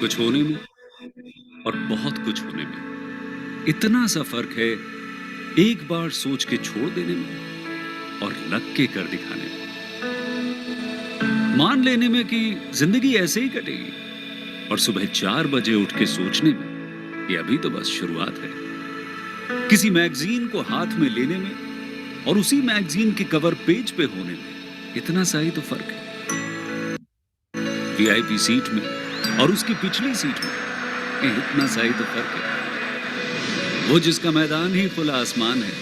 कुछ होने में और बहुत कुछ होने में इतना सा फर्क है, एक बार सोच के छोड़ देने में और लग के कर दिखाने में। मान लेने में कि जिंदगी ऐसे ही कटेगी और सुबह 4 बजे उठ के सोचने में ये अभी तो बस शुरुआत है। किसी मैगजीन को हाथ में लेने में और उसी मैगजीन के कवर पेज पे होने में इतना सा ही तो फर्क है। वीआईपी सीट में और उसकी पिछली सीट में इतना सा ही तो फर्क है। वो जिसका मैदान ही खुला आसमान है,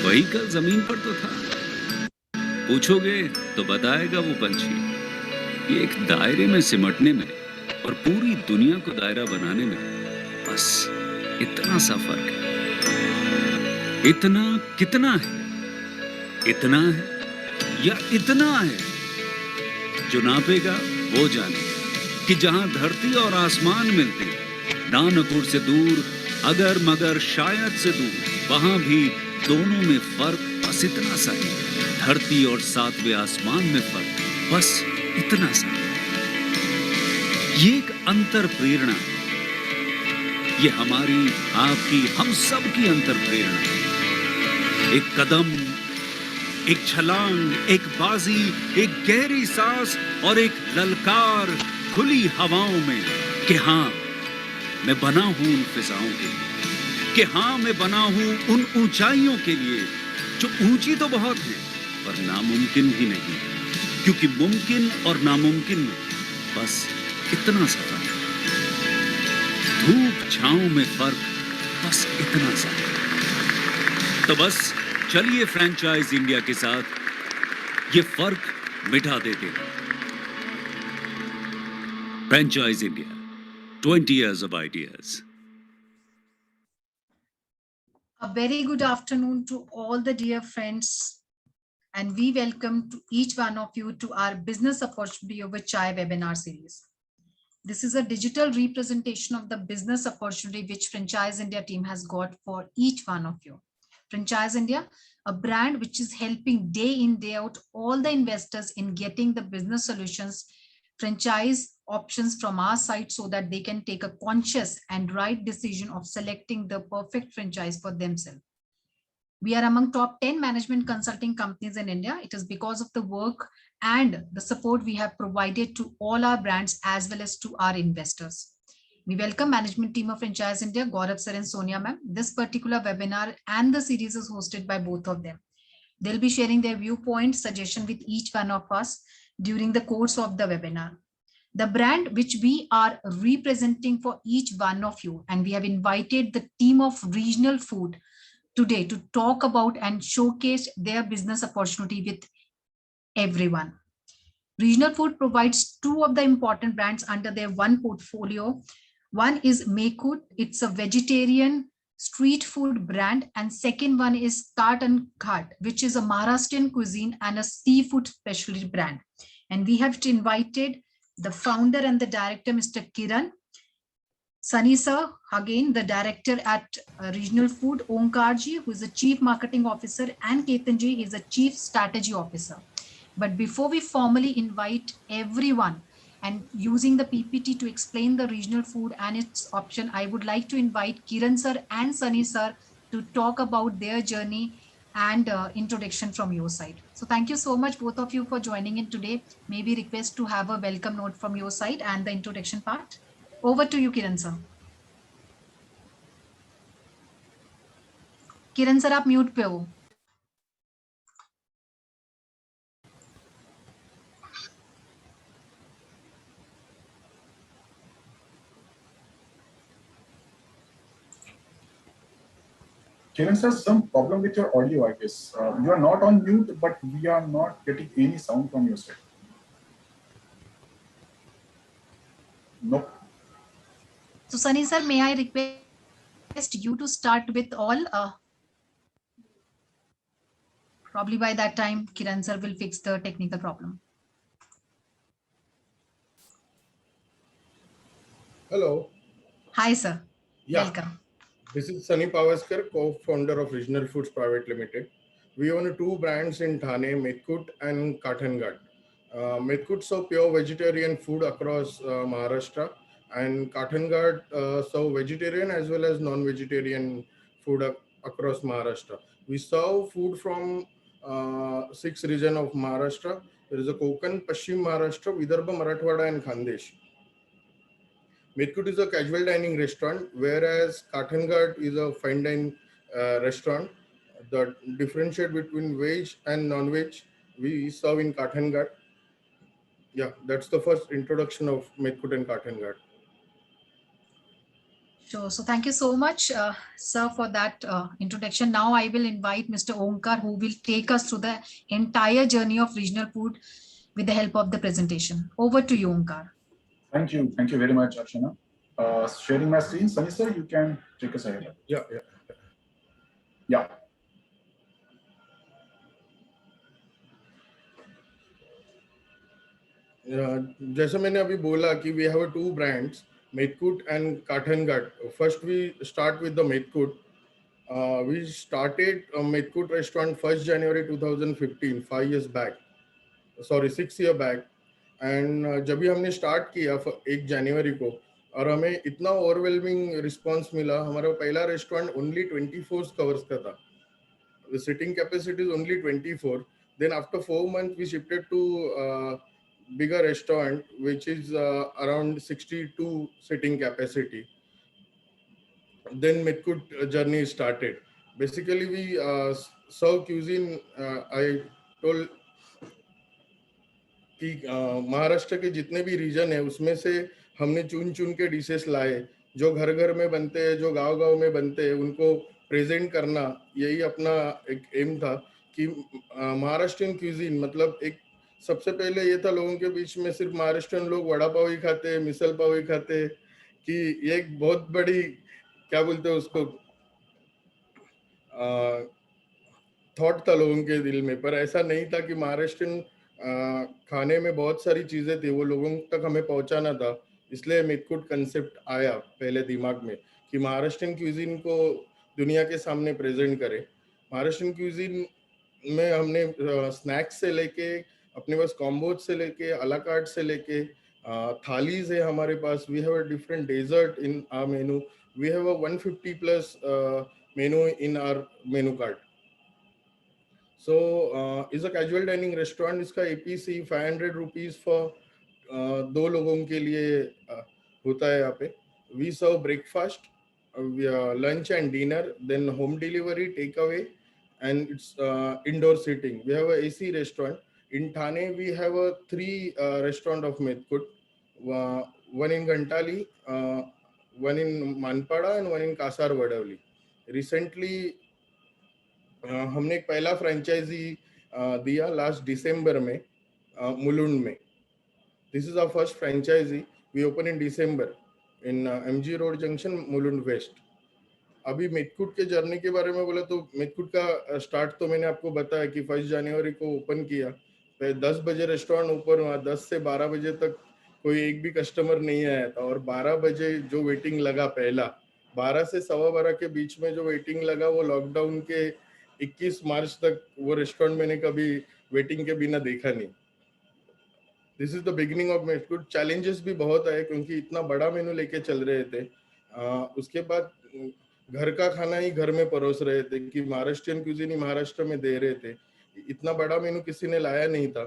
वही कल जमीन पर तो था। पूछोगे तो बताएगा वो पंछी, ये एक दायरे में सिमटने में और पूरी दुनिया को दायरा बनाने में बस इतना सा फर्क है। इतना कितना है? इतना है या इतना है? जो नापेगा वो जाने कि जहां धरती और आसमान मिलते हैं, नानपुर से दूर, अगर मगर शायद से दूर, वहां भी दोनों में फर्क बस इतना सा है। धरती और सातवें आसमान में फर्क बस इतना सा। ये एक अंतर प्रेरणा है। ये हमारी, आपकी, हम सब की अंतर प्रेरणा है। एक कदम, एक छलांग, एक बाजी, एक गहरी सांस और एक ललकार खुली हवाओं में कि हाँ, मैं बना हूं उन फिजाओं के लिए, कि हाँ, मैं बना हूं उन ऊंचाइयों के लिए जो ऊंची तो बहुत है पर नामुमकिन भी नहीं, क्योंकि मुमकिन और नामुमकिन में बस इतना सा फर्क है। धूप छांव में फर्क बस इतना सा। तो बस चलिए फ्रेंचाइज इंडिया के साथ ये फर्क मिटा देते हैं। Franchise India, 20 years of ideas. A very good afternoon to all the dear friends, and we welcome to each one of you to our Business Opportunity Over Chai webinar series. This is a digital representation of the business opportunity which Franchise India team has got for each one of you. Franchise India, a brand which is helping day in, day out all the investors in getting the business solutions, franchise options from our side so that they can take a conscious and right decision of selecting the perfect franchise for themselves. We are among top 10 management consulting companies in India. It is because of the work and the support we have provided to all our brands as well as to our investors. We welcome management team of Franchise India, Gaurav sir and Sonia ma'am. This particular webinar and the series is hosted by both of them. They'll be sharing their viewpoints, suggestion with each one of us during the course of the webinar. The brand which we are representing for each one of you, and we have invited the team of Regional Food today to talk about and showcase their business opportunity with everyone. Regional Food provides two of the important brands under their one portfolio. One is Makehood. It's a vegetarian street food brand, and second one is Cart and Cart, which is a Maharashtrian cuisine and a seafood specialty brand. And we have invited the founder and the director, Mr. Kiran. Sunny sir, again, the director at Regional Food, Omkarji, who is the chief marketing officer, and Ketanji is a chief strategy officer. But before we formally invite everyone and using the PPT to explain the Regional Food and its option, I would like to invite Kiran sir and Sunny sir to talk about their journey and introduction from your side. So thank you so much, both of you, for joining in today. Maybe request to have a welcome note from your side and the introduction part. Over to you, Kiran sir. Kiran sir, आप mute पे हो. Kiran sir, some problem with your audio, I guess. You are not on mute, but we are not getting any sound from your side. Nope. So Sunny sir, may I request you to start with all? Probably by that time, Kiran sir will fix the technical problem. Hello. Hi sir. Yeah. Welcome. This is Sunny Pavaskar, co-founder of Regional Foods Private Limited. We own two brands in Thane, Makehood and Cart and Cart. Makehood, so pure vegetarian food across Maharashtra, and Kathangat serve vegetarian as well as non-vegetarian food across Maharashtra. We serve food from 6 regions of Maharashtra. There is a Konkan, Paschim Maharashtra, Vidarbha, Marathwada, and Khandesh. Metkut is a casual dining restaurant, whereas Kathangat is a fine dining restaurant. The differentiate between veg and non-veg we serve in Kathangat. Yeah, that's the first introduction of Metkut and Kathangat. Sure. So thank you so much, sir, for that introduction. Now I will invite Mr. Omkar, who will take us through the entire journey of regional food with the help of the presentation. Over to you, Omkar. Thank you. Thank you very much, Archana. Sharing my screen. Sunny sir, you can take us ahead. Yeah. Yeah. जैसे मैंने अभी बोला कि we have two brands, Metkut and Kathangat. First we start with the Metkut. We started a Metkut restaurant 1st January 2015, 5 years back. Sorry, 6 years back. And जब भी हमने start किया 1 जनवरी को और हमें इतना ओवरवेलमिंग रिस्पांस मिला, हमारा पहला रेस्टोरेंट ओनली 24 कवर्स का था. The sitting capacity is only 24. Then after 4 months, we shifted to bigger restaurant, which is around 62 sitting capacity. Then Metkut journey started. Basically, we serve cuisine. I told कि महाराष्ट्र के जितने भी reason है उसमें से हमने चुन के डिशेस लाए जो घर घर में बनते हैं, जो गांव गांव में बनते हैं, उनको प्रेजेंट करना, यही अपना एक एम था कि महाराष्ट्रियन क्यूजीन मतलब एक सबसे पहले ये था लोगों के बीच में सिर्फ महाराष्ट्रियन लोग वड़ा पाव ही खाते, मिसल पाव ही खाते, कि ये एक बहुत बड़ी क्या बोलते हैं उसको थॉट था लोगों के दिल में. पर ऐसा नहीं था कि महाराष्ट्रियन खाने में बहुत सारी चीजें थी, वो लोगों तक हमें पहुंचाना था. इसलिए मेटकुट कंसेप्ट आया पहले दिमाग में कि महाराष्ट्रियन क्यूजीन को दुनिया के सामने प्रेजेंट करें. महाराष्ट्रियन क्यूजीन में हमने स्नैक्स से लेके अपने पास कॉम्बोज से लेके अला कार्ट से लेके थालीज है हमारे पास. We have a different dessert in our menu. We have a 150 plus menu in our menu card. So is a casual dining restaurant. इसका APC 500 rupees for 2 लोगों के लिए होता है यहाँ पे. We serve breakfast, lunch and dinner, then home delivery, takeaway, and it's indoor seating. We have a AC restaurant. In Thane, we have a 3 restaurant of Metkut. One in Gantali, one in Manpada, and one in Kasar Vadavali. Recently, हमने एक पहला franchise दिया last दिसंबर में मुलुंड में. This is our first franchise. We open in December in MG road junction, Mulund west. अभी मेटकुट के journey के बारे में बोला तो मेटकुट का स्टार्ट तो मैंने आपको बताया कि 1 जनवरी को ओपन किया. 10 बजे रेस्टोरेंट ओपन हुआ, 10 से 12 बजे तक कोई एक भी कस्टमर नहीं आया था. और 12 बजे जो वेटिंग लगा पहला, 12 से 12:15 के बीच में जो वेटिंग लगा वो लॉकडाउन के 21 मार्च तक वो रेस्टोरेंट मैंने कभी वेटिंग के बिना देखा नहीं. This is the beginning of Metkut. Challenges भी बहुत आए क्योंकि इतना बड़ा मेनू लेके चल रहे थे. उसके बाद घर का खाना ही घर में परोस रहे थे कि महाराष्ट्रियन क्यूजीन ही महाराष्ट्र में दे रहे थे. इतना बड़ा मेनू किसी ने लाया नहीं था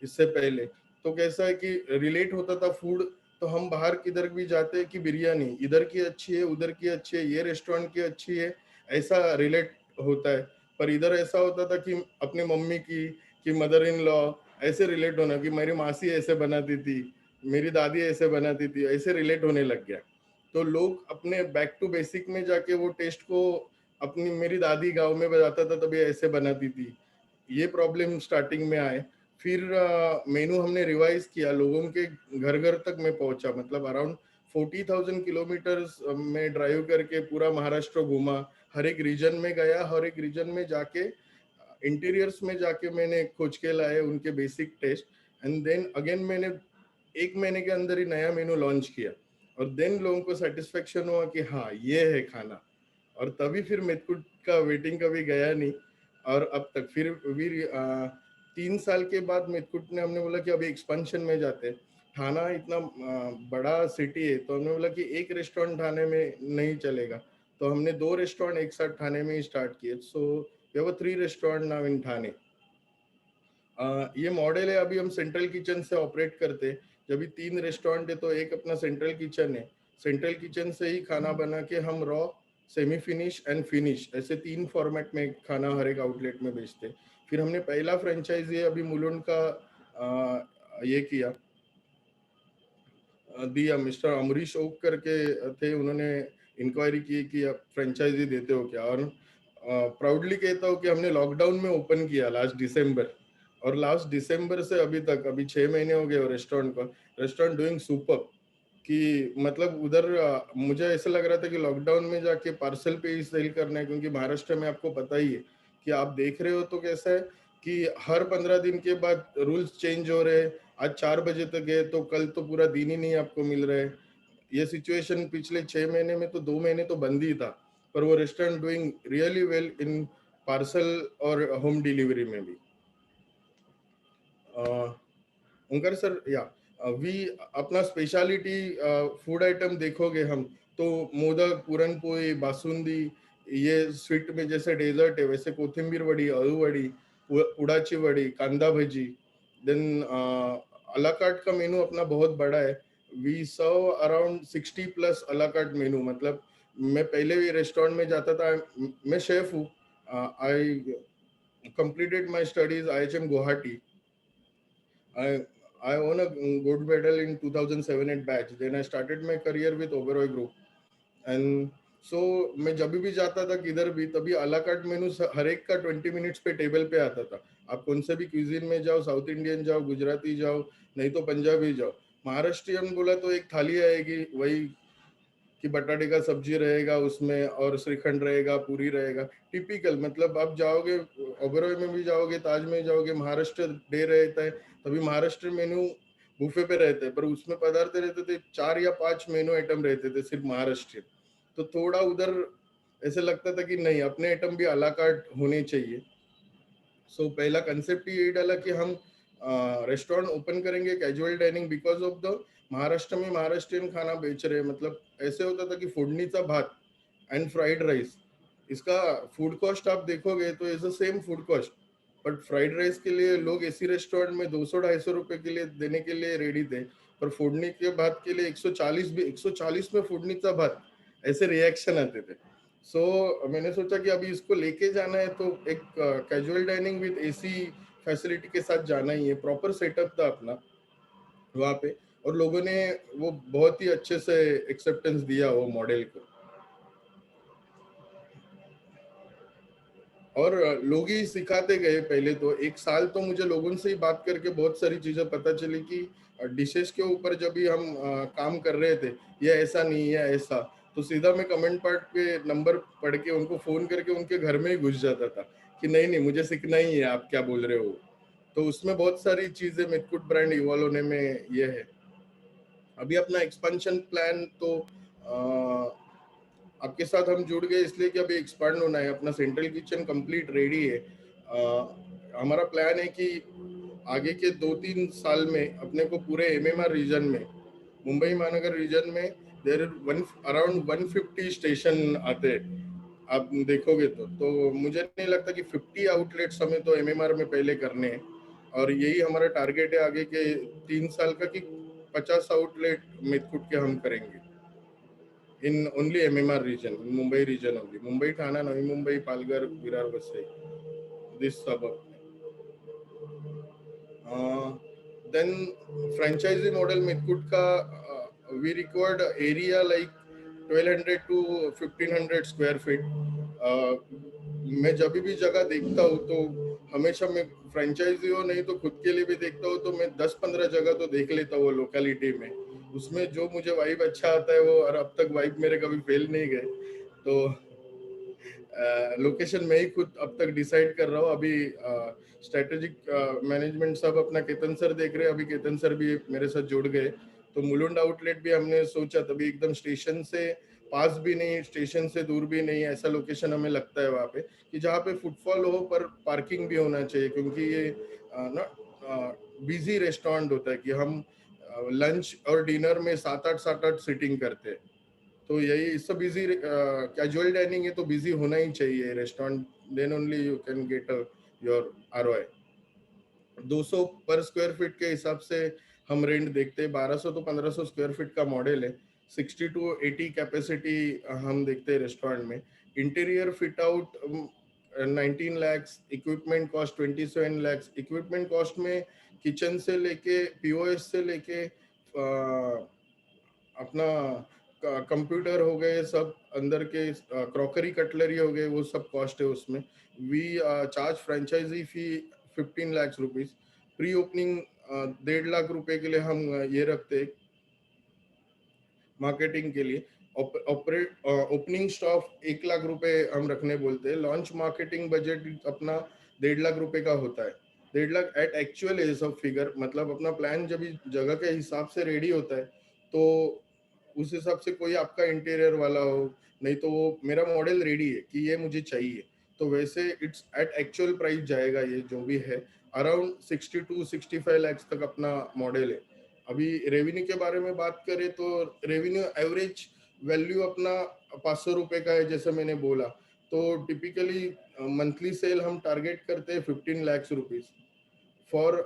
इससे पहले. तो कैसा है कि रिलेट होता था फूड. तो हम बाहर किधर भी जाते हैं कि बिरयानी इधर की अच्छी है, उधर की अच्छी है, ये रेस्टोरेंट की अच्छी है, ऐसा रिलेट होता है. पर इधर ऐसा होता था कि अपने मम्मी की, कि मदर इन लॉ, ऐसे रिलेट होना कि मेरी मासी ऐसे बनाती थी, मेरी दादी ऐसे बनाती थी, ऐसे रिलेट होने लग गया. तो लोग अपने बैक टू बेसिक में जाके वो टेस्ट को अपनी, मेरी दादी गांव में बताता था तभी ऐसे बनाती थी, ये प्रॉब्लम स्टार्टिंग में आए. फिर मेनू हमने रिवाइज किया, लोगों के घर घर तक मैं पहुंचा. मतलब अराउंड 40,000 किलोमीटर्स में ड्राइव करके पूरा महाराष्ट्र घूमा, हर एक रीजन में गया, हर एक रीजन में जाके इंटीरियर्स में जाके मैंने खोज के लाए उनके basic taste. And then again मैंने 1 महीने के अंदर ही नया मेनू लॉन्च किया. और देन लोगों को सेटिस्फेक्शन हुआ कि हाँ ये है खाना. और तभी फिर मेटकुट का वेटिंग कभी गया नहीं. और अब तक फिर 3 साल के बाद मेटकुट ने हमने बोला कि अभी एक्सपेंशन में जाते हैं. थाना इतना बड़ा सिटी है, तो हमने बोला कि एक रेस्टोरेंट थाने में नहीं चलेगा, तो हमने 2 रेस्टोरेंट एक साथ थाने में ही स्टार्ट किए। So we have 3 restaurant now in Thane. ये मॉडल है, अभी हम सेंट्रल किचन से ऑपरेट करते हैं। जब भी 3 रेस्टोरेंट है तो एक अपना सेंट्रल किचन है, सेंट्रल किचन से ही खाना बना के हम raw, semi finish and finish ऐसे 3 फॉर्मेट में खाना हर एक आउटलेट में बेचते हैं। फिर हमने पहला फ्रेंचाइजी अभी मुलुंड का ये किया, दिया, मिस्टर अमरीश ओक करके थे, उन्होंने इंक्वायरी की कि आप फ्रेंचाइजी देते हो क्या, और प्राउडली कहता हूँ कि हमने लॉकडाउन में ओपन किया लास्ट दिसंबर, और लास्ट दिसंबर से अभी तक, अभी 6 महीने हो गए रेस्टोरेंट को, रेस्टोरेंट डूइंग सुपर। कि मतलब उधर मुझे ऐसा लग रहा था कि लॉकडाउन में जाके पार्सल पे ही सेल करना है, क्योंकि महाराष्ट्र में आपको पता ही है कि आप देख रहे हो तो कैसा है कि हर 15 दिन के बाद रूल्स चेंज हो रहे हैं। आज 4 बजे तक है तो कल तो पूरा दिन ही नहीं आपको मिल रहा है। ये सिचुएशन पिछले 6 महीने में तो 2 महीने तो बंद ही था, पर वो restaurant doing really well in parcel और होम डिलीवरी में भी। ओंकार सर, या वी अपना स्पेशलिटी फूड आइटम देखोगे हम तो मोदक, पुरणपोळी, बासुंदी, ये स्वीट में जैसे डेजर्ट है वैसे कोथिंबीर वडी, अळू वडी, उड़ाची वडी, कांदा भजी। देन अला कार्ट का मेनू अपना बहुत बड़ा है। वी सर्व अराउंड 60 प्लस अला कार्ट मेनू। मतलब मैं पहले भी रेस्टोरेंट में जाता था, मैं शेफ हूँ। आई completed my studies IHM Guwahati. I won a gold medal in 2007 batch. Then I started my career with Oberoi Group. And so मैं जब भी जाता था किधर भी, तभी अला कार्ट मेनू हर एक का 20 मिनट्स पे टेबल पे आता था। आप कौन से भी क्यूजिन में जाओ, साउथ इंडियन जाओ, गुजराती जाओ, नहीं तो पंजाबी जाओ। महाराष्ट्रियन बोला तो एक थाली आएगी, वही कि बटाटे का सब्जी रहेगा उसमें, और श्रीखंड रहेगा, पूरी रहेगा, टिपिकल। मतलब आप जाओगे ओबेरॉय में भी जाओगे, ताज में जाओगे, महाराष्ट्र डे रहता है, तभी महाराष्ट्र मेनू बुफे पे रहते हैं, पर उसमें पदार्थ रहते थे 4 या 5 मेनू आइटम रहते थे सिर्फ महाराष्ट्र। तो थोड़ा उधर ऐसे लगता था कि नहीं, अपने आइटम भी अला कार्ट होने चाहिए। सो पहला कंसेप्ट यही डाला कि हम रेस्टोरेंट ओपन करेंगे casual dining, because of the Maharashtra में महाराष्ट्रियन खाना बेच रहे हैं। मतलब ऐसे होता था कि फोडणीचा भात एंड फ्राइड राइस, इसका फूड कॉस्ट आप देखोगे तो is the same food cost, but fried rice के लिए लोग एसी रेस्टोरेंट में 200-250 रुपए के लिए देने के लिए रेडी थे, पर फोडनी के भात के लिए 140 भी, 140 में फोडणीचा भात, ऐसे रिएक्शन आते थे। सो मैंने सोचा कि अभी इसको लेके जाना है तो एक casual dining with AC facility के साथ जाना ही है। प्रॉपर सेटअप था अपना वहाँ पे, और लोगों ने वो बहुत ही अच्छे से एक्सेप्टेंस दिया वो मॉडल को, और लोग ही सिखाते गए। पहले तो 1 साल तो मुझे लोगों से ही बात करके बहुत सारी चीजें पता चली कि डिशेस के ऊपर जब भी हम काम कर रहे थे, ये ऐसा नहीं है ऐसा, तो सीधा मैं कमेंट पार्ट पे नंबर पढ़ के उनको फोन करके उनके घर में ही घुस जाता था कि नहीं नहीं, मुझे सीखना ही है, आप क्या बोल रहे हो। तो उसमें बहुत सारी चीजें मितकुट ब्रांड इवॉल्व होने में ये है। अभी अपना एक्सपेंशन प्लान तो आपके साथ हम जुड़ गए इसलिए कि अभी एक्सपांड होना है। अपना सेंट्रल किचन कंप्लीट रेडी है। हमारा प्लान है कि आगे के 2-3 साल में अपने को पूरे एमएमआर रीजन में, मुंबई महानगर रीजन में देयर अराउंड 150 स्टेशन आते हैं। आप देखोगे तो मुझे नहीं लगता कि 50 आउटलेट्स हमें तो एमएमआर में पहले करने हैं, और यही हमारा टारगेट है आगे के 3 साल का कि 50 आउटलेट मितकुट के हम करेंगे in only MMR region, in Mumbai region only. Mumbai, Thana, Navi Mumbai, Palghar, Virar, Vasai, this suburb. Then franchisee model Mitkut ka, we required area like 1200 to 1500 square feet. मैं जब भी जगह देखता हूँ तो हमेशा मैं फ्रेंचाइजी हो नहीं तो खुद के लिए भी देखता हूँ, तो मैं 10-15 जगह तो देख लेता हूँ लोकेलिटी में। उसमें जो मुझे वाइब अच्छा आता है वो, और अब तक वाइब मेरे कभी फेल नहीं गए, तो लोकेशन मैं ही खुद अब तक डिसाइड कर रहा हूँ। अभी स्ट्रेटेजिक मैनेजमेंट सब अपना केतन सर देख रहे हैं, अभी केतन सर भी मेरे साथ जुड़ गए। तो मुलुंड आउटलेट भी हमने सोचा, तभी एकदम स्टेशन से पास भी नहीं, स्टेशन से दूर भी नहीं, ऐसा लोकेशन हमें लगता है वहाँ पे कि जहाँ पे फुटफॉल हो पर पार्किंग भी होना चाहिए, क्योंकि ये ना बिजी रेस्टोरेंट होता है कि हम लंच और डिनर में 7-8 सीटिंग करते हैं। तो यही सब बिजी, कैजुअल डाइनिंग है तो बिजी होना ही चाहिए restaurant, then only you can get your ROI। 200 पर स्क्वायर फीट के हिसाब से हम रेंट देखते हैं। 1200 तो 1500 स्क्वायर फीट का मॉडल है। 60 to 80 कैपेसिटी हम देखते हैं रेस्टोरेंट में। Interior fit out 19 lakhs, equipment cost 27 lakhs। Equipment cost में किचन से लेके POS से लेके अपना कंप्यूटर हो गए, सब अंदर के क्रॉकरी कटलरी हो गए, वो सब कॉस्ट है उसमें। We charge franchise fee 15 lakhs rupees. Pre opening 1.5 lakh रुपए के लिए हम ये रखते हैं मार्केटिंग के लिए। ओपनिंग स्टॉक 1 लाख रुपए हम रखने बोलते हैं। लॉन्च मार्केटिंग बजट अपना 1.5 लाख रुपए का होता है। 1.5 lakh at actual as of figure, मतलब अपना प्लान जब जगह के हिसाब से रेडी होता है तो उस हिसाब से कोई आपका इंटीरियर वाला हो, नहीं तो वो मेरा मॉडल रेडी है कि ये मुझे चाहिए, तो वैसे इट्स एट एक्चुअल प्राइस जाएगा। ये जो भी है अराउंड 60 to 65 lakhs तक अपना मॉडल है। अभी रेवेन्यू के बारे में बात करें तो रेवेन्यू एवरेज वैल्यू अपना 500 रुपए का है, जैसे मैंने बोला। तो टिपिकली मंथली सेल हम टारगेट करते हैं 15 lakhs रुपीज। फॉर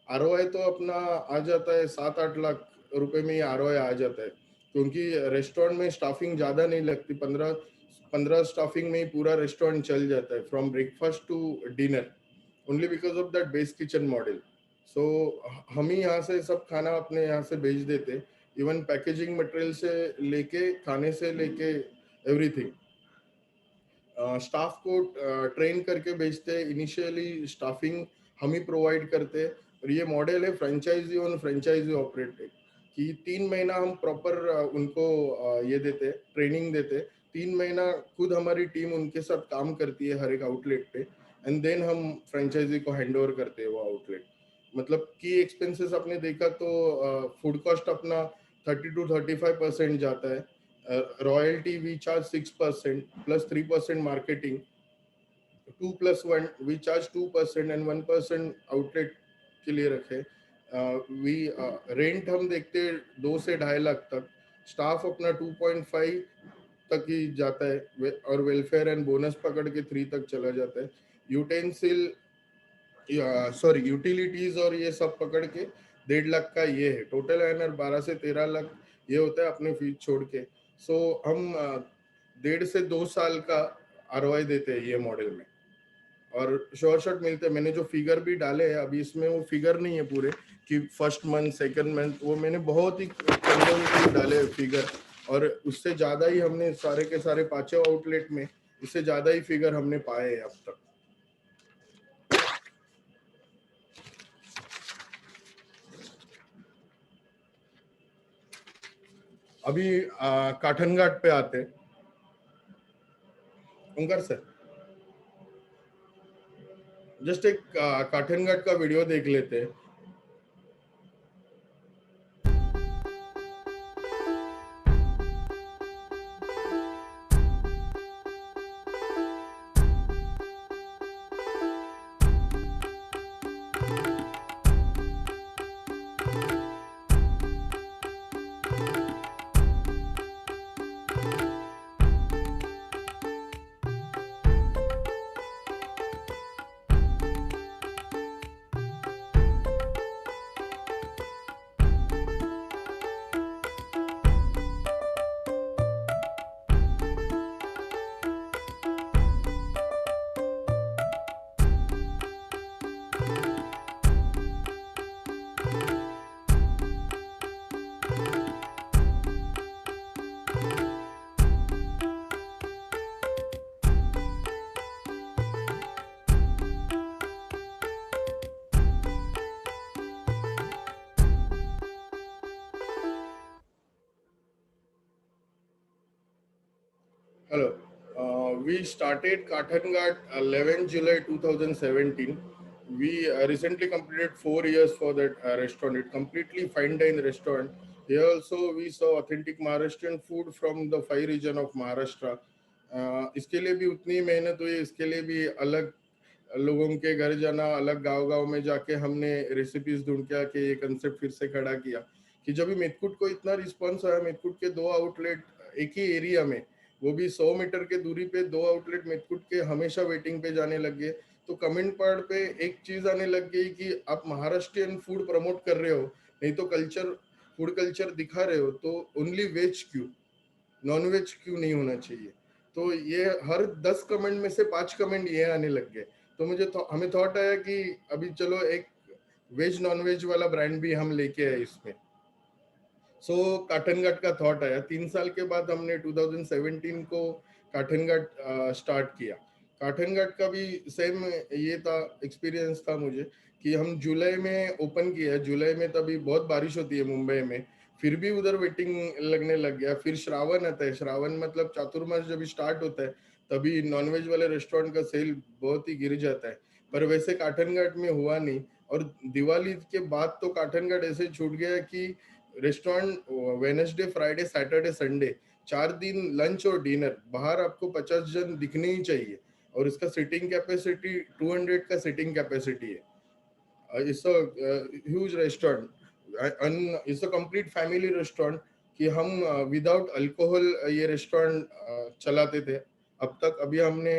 ROI तो अपना आ जाता है 7-8 लाख रुपए में ही ROI आ जाता है, क्योंकि रेस्टोरेंट में स्टाफिंग ज्यादा नहीं लगती। 15 स्टाफिंग में ही पूरा रेस्टोरेंट चल जाता है, from breakfast to dinner, only because of that base kitchen model. So हम ही यहाँ से सब खाना अपने यहाँ से भेज देते, इवन पैकेजिंग मटेरियल से लेके खाने से लेके एवरीथिंग। स्टाफ को ट्रेन करके भेजते हैं। इनिशियली स्टाफिंग हम ही प्रोवाइड करते हैं। और ये मॉडल है फ्रेंचाइजी ऑन फ्रेंचाइजी ऑपरेटेड, कि 3 महीना हम प्रॉपर उनको ये देते, ट्रेनिंग देते। 3 महीना खुद हमारी टीम उनके साथ काम करती है हर एक आउटलेट पे, एंड देन हम फ्रेंचाइजी को हैंड ओवर करते हैं वो आउटलेट। मतलब की एक्सपेंसेस आपने देखा तो फूड कॉस्ट अपना 30 to 35% जाता है। Royalty we charge 6% plus 3% marketing, 2+1 we charge 2% and 1% outlet के लिए रखे। we रेंट हम देखते 2 से 2.5 लाख तक। स्टाफ अपना 2.5 तक ही जाता है, और वेलफेयर एंड बोनस पकड़ के 3 तक चला जाता है। यूटेंसिल यूटिलिटीज और ये सब पकड़ के 1.5 लाख का ये है। टोटल एनर 12 से 13 लाख ये होता है अपने फीस छोड़ के। सो हम 1.5 से 2 साल का ROI देते हैं ये मॉडल में, और श्योर शॉट मिलते हैं। मैंने जो फिगर भी डाले हैं अभी, इसमें वो फिगर नहीं है पूरे कि फर्स्ट मंथ सेकंड मंथ, वो मैंने बहुत ही कंजर्वेटिव डाले फिगर, और उससे ज्यादा ही हमने सारे के सारे 5 आउटलेट में इससे ज्यादा ही फिगर हमने पाए हैं अब तक। अभी काठन घाट पे आते हैं। ओंकार सर जस्ट एक काठन घाट का वीडियो देख लेते हैं। Hello. We started Kathan Ghat 11 July 2017. We recently completed 4 years for that restaurant. It completely fine dine restaurant. Here also we saw authentic Maharashtrian food from the 5 region of Maharashtra. इसके लिए भी उतनी मेहनत हुई, इसके लिए भी अलग लोगों के घर जाना, अलग गांव में जाके हमने रेसिपीज ढूंढ के आके ये कंसेप्ट फिर से खड़ा किया कि जब भी मेदकुट को इतना रिस्पॉन्स आया, मेदकुट के 2 आउटलेट एक ही एरिया में, वो भी 100 मीटर के दूरी पे 2 आउटलेट मेदकुट के हमेशा वेटिंग पे जाने लग गए। तो कमेंट पार्ट पे एक चीज आने लग गई कि आप महाराष्ट्रियन फूड प्रमोट कर रहे हो, नहीं तो फूड कल्चर दिखा रहे हो, तो ओनली वेज क्यों, नॉन वेज क्यों नहीं होना चाहिए। तो ये हर 10 कमेंट में से 5 कमेंट ये आने लग गए। तो हमें थॉट आया कि अभी चलो एक वेज नॉन वेज वाला ब्रांड भी हम लेके आए इसमें। सो काठन घाट का थॉट आया। 3 साल के बाद हमने 2017 को काठन घाट स्टार्ट किया। काठन घाट का भी सेम ये था, एक्सपीरियंस था मुझे कि हम जुलाई में ओपन किया। जुलाई में तभी बहुत बारिश होती है मुंबई में, फिर भी उधर वेटिंग लगने लग गया। फिर श्रावण आता है, श्रावण मतलब चातुर्मास जब स्टार्ट होता है तभी नॉनवेज वाले रेस्टोरेंट का सेल बहुत ही गिर जाता है। पर वैसे काठन घाट में हुआ नहीं, और दिवाली के बाद तो काठन घाट ऐसे छूट गया कि restaurant Wednesday, Friday, Saturday, Sunday 4 दिन लंच और डिनर बाहर आपको 50 जन दिखने ही चाहिए। और इसका सिटिंग कैपेसिटी 200 का सिटिंग कैपेसिटी है। It's a huge restaurant, it's a complete family restaurant कि हम विदाउट अल्कोहल ये रेस्टोरेंट चलाते थे अब तक। अभी हमने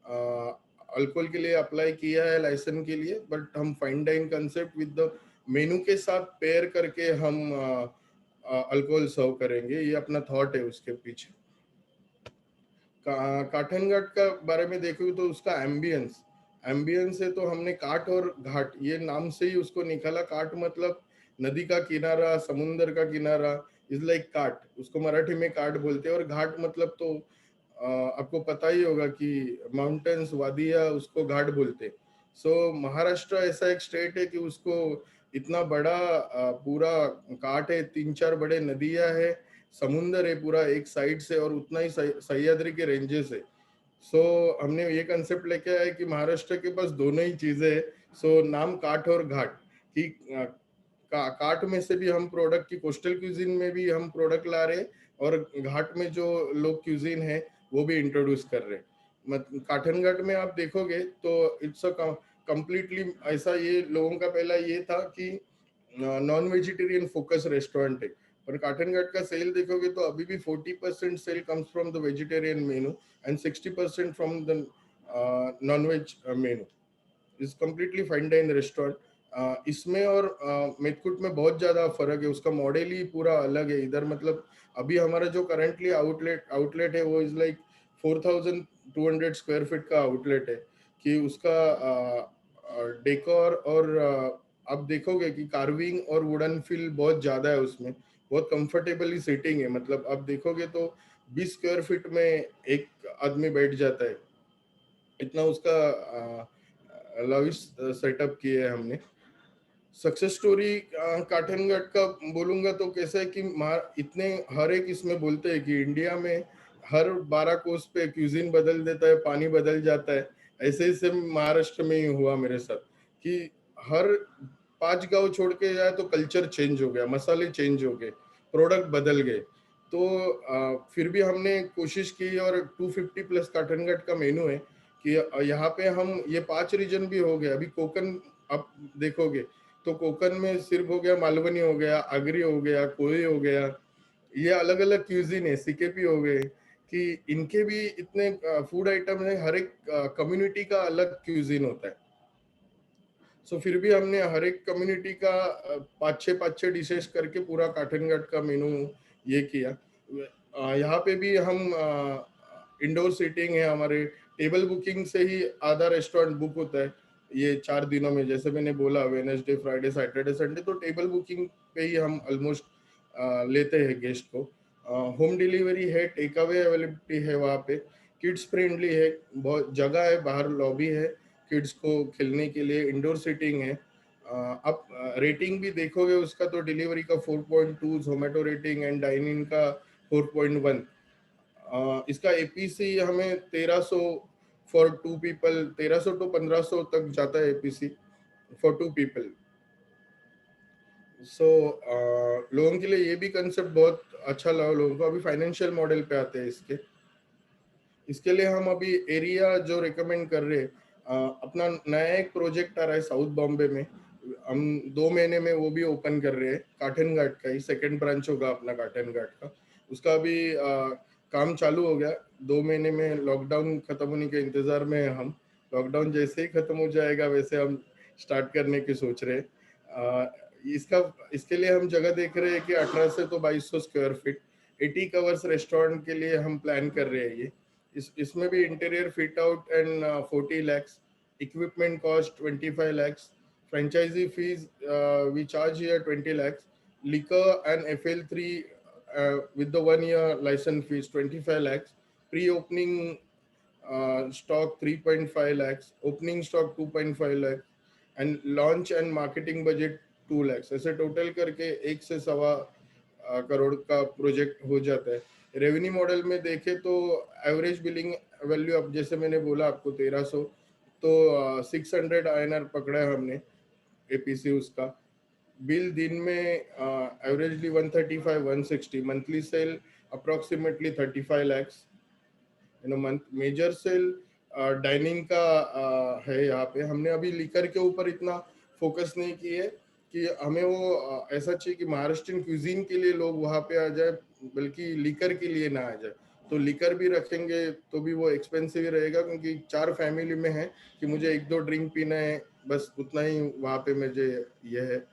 अल्कोहल के लिए अप्लाई किया है लाइसेंस के लिए, बट हम fine dine concept with the menu के साथ पेयर करके हम अल्कोहल सर्व करेंगे। ये अपना थॉट है उसके पीछे। काठन घाट का बारे में देखोगे तो उसका एम्बियंस है, तो हमने काट और घाट ये नाम से ही उसको निकाला। काट मतलब नदी का किनारा, समुंदर का किनारा इज लाइक काट, उसको मराठी में काट बोलते हैं। और घाट मतलब तो आपको पता ही होगा कि माउंटेन्स, वादिया, उसको घाट बोलते। सो महाराष्ट्र ऐसा एक स्टेट है कि उसको इतना बड़ा पूरा काट है, 3-4 बड़े नदियां है, समुंदर है पूरा एक साइड से, और उतना ही सह्याद्री के रेंजेस है। सो हमने ये कंसेप्ट लेके आए कि महाराष्ट्र के पास दोनों ही चीजें है। सो नाम काट और घाट कि काट में से भी हम प्रोडक्ट की कोस्टल क्यूजिन में भी हम प्रोडक्ट ला रहे, और घाट में जो लोग क्यूजिन है वो भी इंट्रोड्यूस कर रहे। काठन घाट में आप देखोगे तो इट्स अ कंप्लीटली ऐसा, ये लोगों का पहला ये था कि नॉन वेजिटेरियन फोकस रेस्टोरेंट है। पर काठन घाट का सेल देखोगे तो अभी भी 40% sale comes from the vegetarian menu and 60% from the non veg menu. Is completely fine dine restaurant. इसमें और मेदकुट में बहुत ज्यादा फर्क है, उसका मॉडल ही पूरा अलग है इधर। मतलब अभी हमारा जो करंटली आउटलेट है वो इज लाइक 4200 स्क्वायर फीट का आउटलेट है। कि उसका डेकोर और आप देखोगे कि कार्विंग और वुडन फील बहुत ज्यादा है उसमें, बहुत कंफर्टेबली सीटिंग है। मतलब आप देखोगे तो 20 स्क्वायर फीट में एक आदमी बैठ जाता है, इतना उसका लविश सेटअप किया है हमने। सक्सेस स्टोरी काठन घाट का बोलूंगा तो कैसा है कि इतने हर एक इसमें बोलते हैं कि इंडिया में हर 12 कोस पे क्यूजिन बदल देता है, पानी बदल जाता है। ऐसे ही से महाराष्ट्र में ही हुआ मेरे साथ कि हर 5 गांव छोड़ के जाए तो कल्चर चेंज हो गया, मसाले चेंज हो गए, प्रोडक्ट बदल गए। तो फिर भी हमने कोशिश की, और 250 प्लस काठन घाट का मेनू है कि यहाँ पे हम ये 5 रीजन भी हो गया। अभी कोकन आप देखोगे तो कोकन में सिर्फ हो गया मालवनी, हो गया आगरी, हो गया कोई, हो गया, ये अलग अलग क्यूजिन है, सीकेपी हो गए, कि इनके भी इतने फूड आइटम है। हर एक कम्युनिटी का अलग क्यूजिन होता है। सो फिर भी हमने हर एक कम्युनिटी का 5-6 डिशेस करके पूरा काठन घाट का मेनू ये किया। यहाँ पे भी हम इंडोर सीटिंग है, हमारे टेबल बुकिंग से ही आधा रेस्टोरेंट बुक होता है ये 4 दिनों में। जैसे मैंने बोला वेडनेसडे, फ्राइडे, सैटरडे, संडे, तो टेबल बुकिंग पे ही हम ऑलमोस्ट लेते हैं गेस्ट को। होम डिलीवरी है, टेक अवे अवेलेबिलिटी है वहाँ पे, किड्स फ्रेंडली है, बहुत जगह है, बाहर लॉबी है किड्स को खेलने के लिए, इंडोर सीटिंग है। आप रेटिंग भी देखोगे उसका तो डिलीवरी का 4.2 Zomato rating and dine in का 4.1। इसका एपीसी हमें 1300 फॉर 2 पीपल, 1300 to 1500 तक जाता है एपीसी फॉर 2 पीपल। सो लोगों के लिए ये भी कंसेप्ट बहुत अच्छा लगा लोगों को। अभी फाइनेंशियल मॉडल पे आते हैं इसके लिए हम अभी एरिया जो रिकमेंड कर रहे हैं, अपना नया एक प्रोजेक्ट आ रहा है साउथ बॉम्बे में, हम 2 महीने में वो भी ओपन कर रहे हैं। काठन घाट का ही सेकंड ब्रांच होगा अपना काठन घाट का, उसका भी काम चालू हो गया 2 महीने में। लॉकडाउन खत्म होने के इंतजार में है हम, लॉकडाउन जैसे ही खत्म हो जाएगा वैसे हम स्टार्ट करने की सोच रहे हैं। इसके लिए हम जगह देख रहे हैं कि 18 से तो 2200 स्क्वायर फीट 80 कवर्स रेस्टोरेंट के लिए हम प्लान कर रहे हैं। ये इसमें भी interior fit out and 40 lakhs, equipment cost 25 lakhs, franchisee fees we charge here 20 lakhs, liquor and FL3 with the 1 year license fees 25 lakhs, pre-opening stock 3.5 lakhs, opening stock 2.5 lakhs and launch and marketing budget 2 lakhs। ऐसे total करके 1 से 1.25 करोड़ का project हो जाता है। Revenue model में देखें तो एवरेज बिलिंग वैल्यू, अब जैसे मैंने बोला आपको 1300, तो 600 INR पकड़ा है हमने एपीसी उसका। बिल दिन में averagely 135-160, monthly sale approximately 35 lakhs in a month. Major sale dining का है। यहाँ पे हमने अभी लिकर के ऊपर इतना फोकस नहीं की है कि हमें वो ऐसा चाहिए कि महाराष्ट्रियन क्यूजीन के लिए लोग वहाँ पे आ जाए, बल्कि लिकर के लिए ना आ जाए। तो लिकर भी रखेंगे तो भी वो एक्सपेंसिव ही रहेगा, क्योंकि 4 फैमिली में है कि मुझे 1-2 ड्रिंक पीना है, बस उतना ही वहाँ पे मुझे ये है।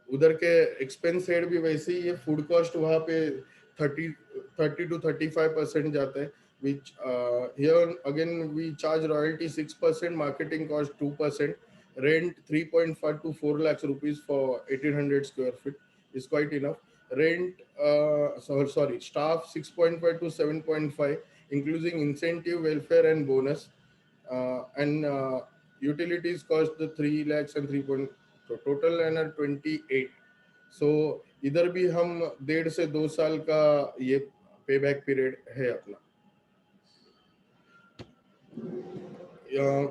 उधर के एक्सपेंस हेड भी वैसे ही है। फूड कॉस्ट वहाँ पे 30 to 35% जाता है, which here again we charge royalty 6%, marketing cost 2%, rent 3.5 to 4 lakhs rupees for 1800 square feet is quite enough. Rent staff 6.5 to 7.5 including incentive, welfare and bonus, and utilities cost the 3 lakhs and 3. तो total है ना 28। सो इधर भी हम 1.5 से 2 साल का ये पे बैक पीरियड है अपना।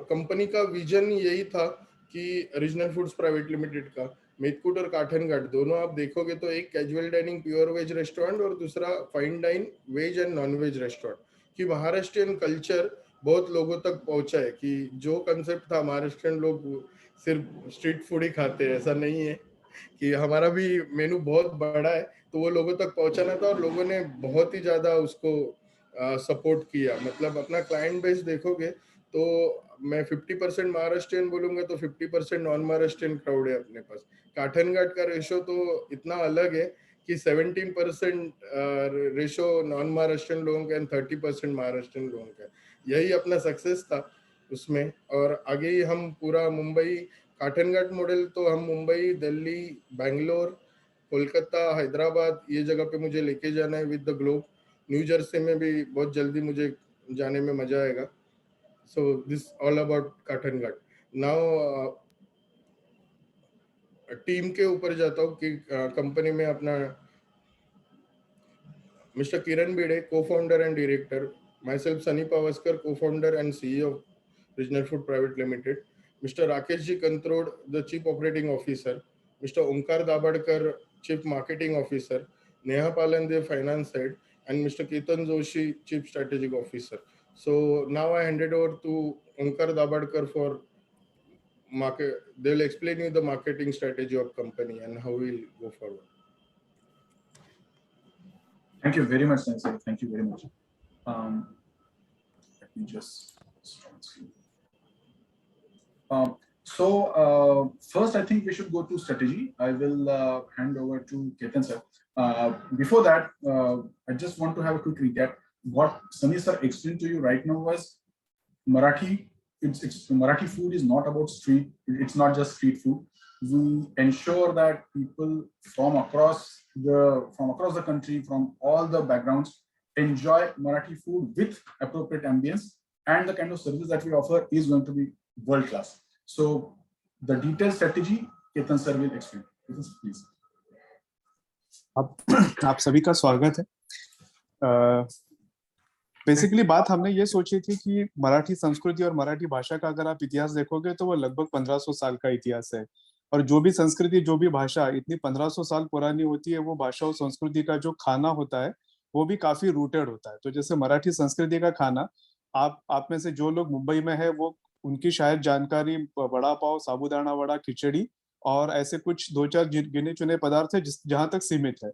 कंपनी का विजन यही था कि रीजनल फूड्स प्राइवेट लिमिटेड का मेदकुट और काठन घाट दोनों आप देखोगे तो एक casual dining pure veg restaurant और दूसरा fine dine veg and non veg restaurant, कि महाराष्ट्रियन कल्चर बहुत लोगों तक पहुंचा है। कि जो कंसेप्ट था महाराष्ट्रियन लोग सिर्फ स्ट्रीट फूड ही खाते हैं, ऐसा नहीं है, कि हमारा भी मेनू बहुत बड़ा है, तो वो लोगों तक पहुंचाना था और लोगों ने बहुत ही ज्यादा उसको सपोर्ट किया। मतलब अपना क्लाइंट बेस देखोगे तो मैं 50% महाराष्ट्रियन बोलूंगा तो 50% नॉन महाराष्ट्रियन क्राउड है अपने पास। काठन घाट का रेशो तो इतना अलग है कि 17% रेशो नॉन महाराष्ट्रियन लोगों का एंड 30% महाराष्ट्रियन लोगों का। यही अपना सक्सेस था उसमें। और आगे ही हम पूरा मुंबई काठन घाट मॉडल तो हम मुंबई, दिल्ली, बैंगलोर, कोलकाता, हैदराबाद ये जगह पे मुझे लेके जाना है with the globe. New Jersey में भी बहुत जल्दी मुझे जाने में मजा आएगा। सो दिस ऑल अबाउट काठन घाट। नाउ टीम के ऊपर जाता हूँ कि कंपनी में अपना mister Kiran Bhide, co-founder and director, myself Sunny Pavaskar, co-founder and CEO of Regional Food Private Limited, Mr. Rakesh Ji Kantrod, the Chief Operating Officer, Mr. Omkar Dabadkar, Chief Marketing Officer, Neha Palande, Finance Head, and Mr. Ketan Joshi, Chief Strategic Officer. So now I hand it over to Omkar Dabadkar for market. They will explain you the marketing strategy of company and how we'll go forward. Thank you very much, Sensei. Thank you very much. Let me just start screen. First, I think we should go to strategy. I will hand over to Ketan sir. Before that, I just want to have a quick recap. What Sunny sir explained to you right now was Marathi. Marathi food is not about street. It's not just street food. We ensure that people from across the country, from all the backgrounds, enjoy Marathi food with appropriate ambience, and the kind of service that we offer is going to be world class. So the detailed strategy, Ketan sir will explain. Ketan, please. आप सभी का स्वागत है। Basically बात हमने ये सोची थी कि मराठी संस्कृति और मराठी भाषा का अगर आप इतिहास देखोगे तो वो लगभग 1500 साल का इतिहास है। और जो भी संस्कृति, जो भी भाषा इतनी 1500 साल पुरानी होती है, वो भाषा और संस्कृति का जो खाना होता है वो भी काफी रूटेड होता है। तो जैसे मराठी संस्कृति का खाना आप में से जो लोग मुंबई में है वो उनकी शायद जानकारी वड़ा पाव, साबूदाना वड़ा, खिचड़ी और ऐसे कुछ 2-4 गिने चुने पदार्थ है जहां तक सीमित है।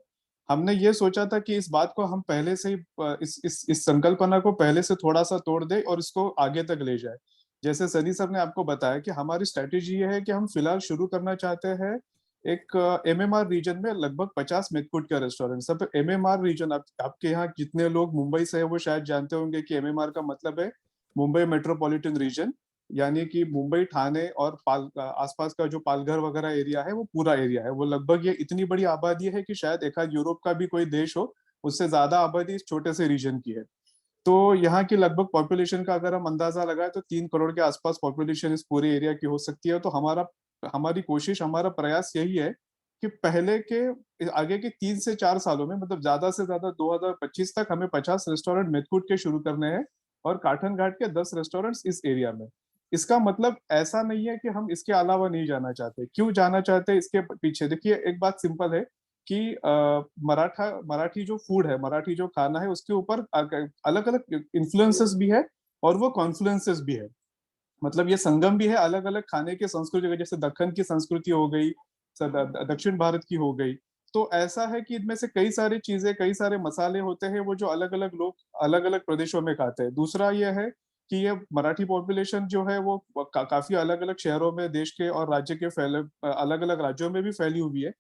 हमने ये सोचा था कि इस बात को हम पहले से ही इस संकल्पना को पहले से थोड़ा सा तोड़ दे और इसको आगे तक ले जाए। जैसे सनी सर ने आपको बताया कि हमारी स्ट्रेटेजी ये है कि हम फिलहाल शुरू करना चाहते हैं एक एमएमआर रीजन में लगभग 50 मेथकुट का रेस्टोरेंट। सब एमएमआर रीजन, आपके यहाँ जितने लोग मुंबई से है वो शायद जानते होंगे कि एमएमआर का मतलब है मुंबई मेट्रोपॉलिटन रीजन, यानी कि मुंबई, ठाणे और आसपास का जो पालघर वगैरह एरिया है वो पूरा एरिया है। वो लगभग ये इतनी बड़ी आबादी है कि शायद एक आध यूरोप का भी कोई देश हो उससे ज्यादा आबादी इस छोटे से रीजन की है। तो यहाँ की लगभग पॉपुलेशन का अगर हम अंदाजा लगाए तो 3 करोड़ के आसपास पॉपुलेशन इस पूरे एरिया की हो सकती है। तो हमारी कोशिश, हमारा प्रयास यही है कि पहले के आगे के 3 से 4 सालों में, मतलब ज्यादा से ज्यादा 2025 तक हमें 50 रेस्टोरेंट मेथकुट के शुरू करने हैं और काठन घाट के 10 रेस्टोरेंट्स इस एरिया में। इसका मतलब ऐसा नहीं है कि हम इसके अलावा नहीं जाना चाहते। क्यों जाना चाहते हैं इसके पीछे देखिए, एक बात सिंपल है कि मराठी जो फूड है, मराठी जो खाना है, उसके ऊपर अलग अलग इन्फ्लुएंसेस भी है और वो कॉन्फ्लुएंसेस भी है। मतलब ये संगम भी है अलग अलग खाने के संस्कृति का, जैसे दक्कन की संस्कृति हो गई, दक्षिण भारत की हो गई। तो ऐसा है कि इनमें से कई सारी चीजें, कई सारे मसाले होते हैं वो जो अलग अलग लोग अलग अलग प्रदेशों में खाते हैं। दूसरा ये है कि ये मराठी पॉपुलेशन जो है वो काफी अलग अलग शहरों में, देश के और राज्य के अलग अलग राज्यों में भी फैली हुई है।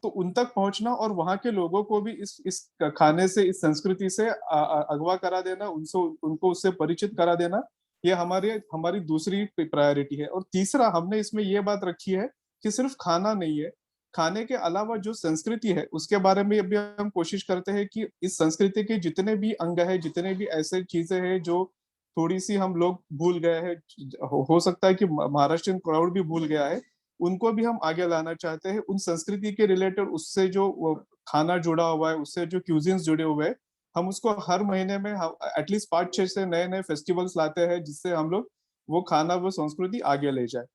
तो उन तक पहुंचना और वहां के लोगों को भी इस खाने से, इस संस्कृति से अगवा करा देना, उनको उससे परिचित करा देना, ये हमारी दूसरी प्रायोरिटी है। और तीसरा, हमने इसमें ये बात रखी है कि सिर्फ खाना नहीं है, खाने के अलावा जो संस्कृति है उसके बारे में भी हम कोशिश करते हैं कि इस संस्कृति के जितने भी अंग है, जितने भी ऐसे चीजें हैं जो थोड़ी सी हम लोग भूल गए हैं, हो सकता है कि महाराष्ट्रियन क्राउड भी भूल गया है, उनको भी हम आगे लाना चाहते हैं। उन संस्कृति के रिलेटेड, उससे जो खाना जुड़ा हुआ है, उससे जो क्यूजिन्स जुड़े हुए हैं, हम उसको हर महीने में एटलीस्ट 5-6 से नए नए फेस्टिवल्स लाते हैं जिससे हम लोग वो खाना, वो संस्कृति आगे ले जाए।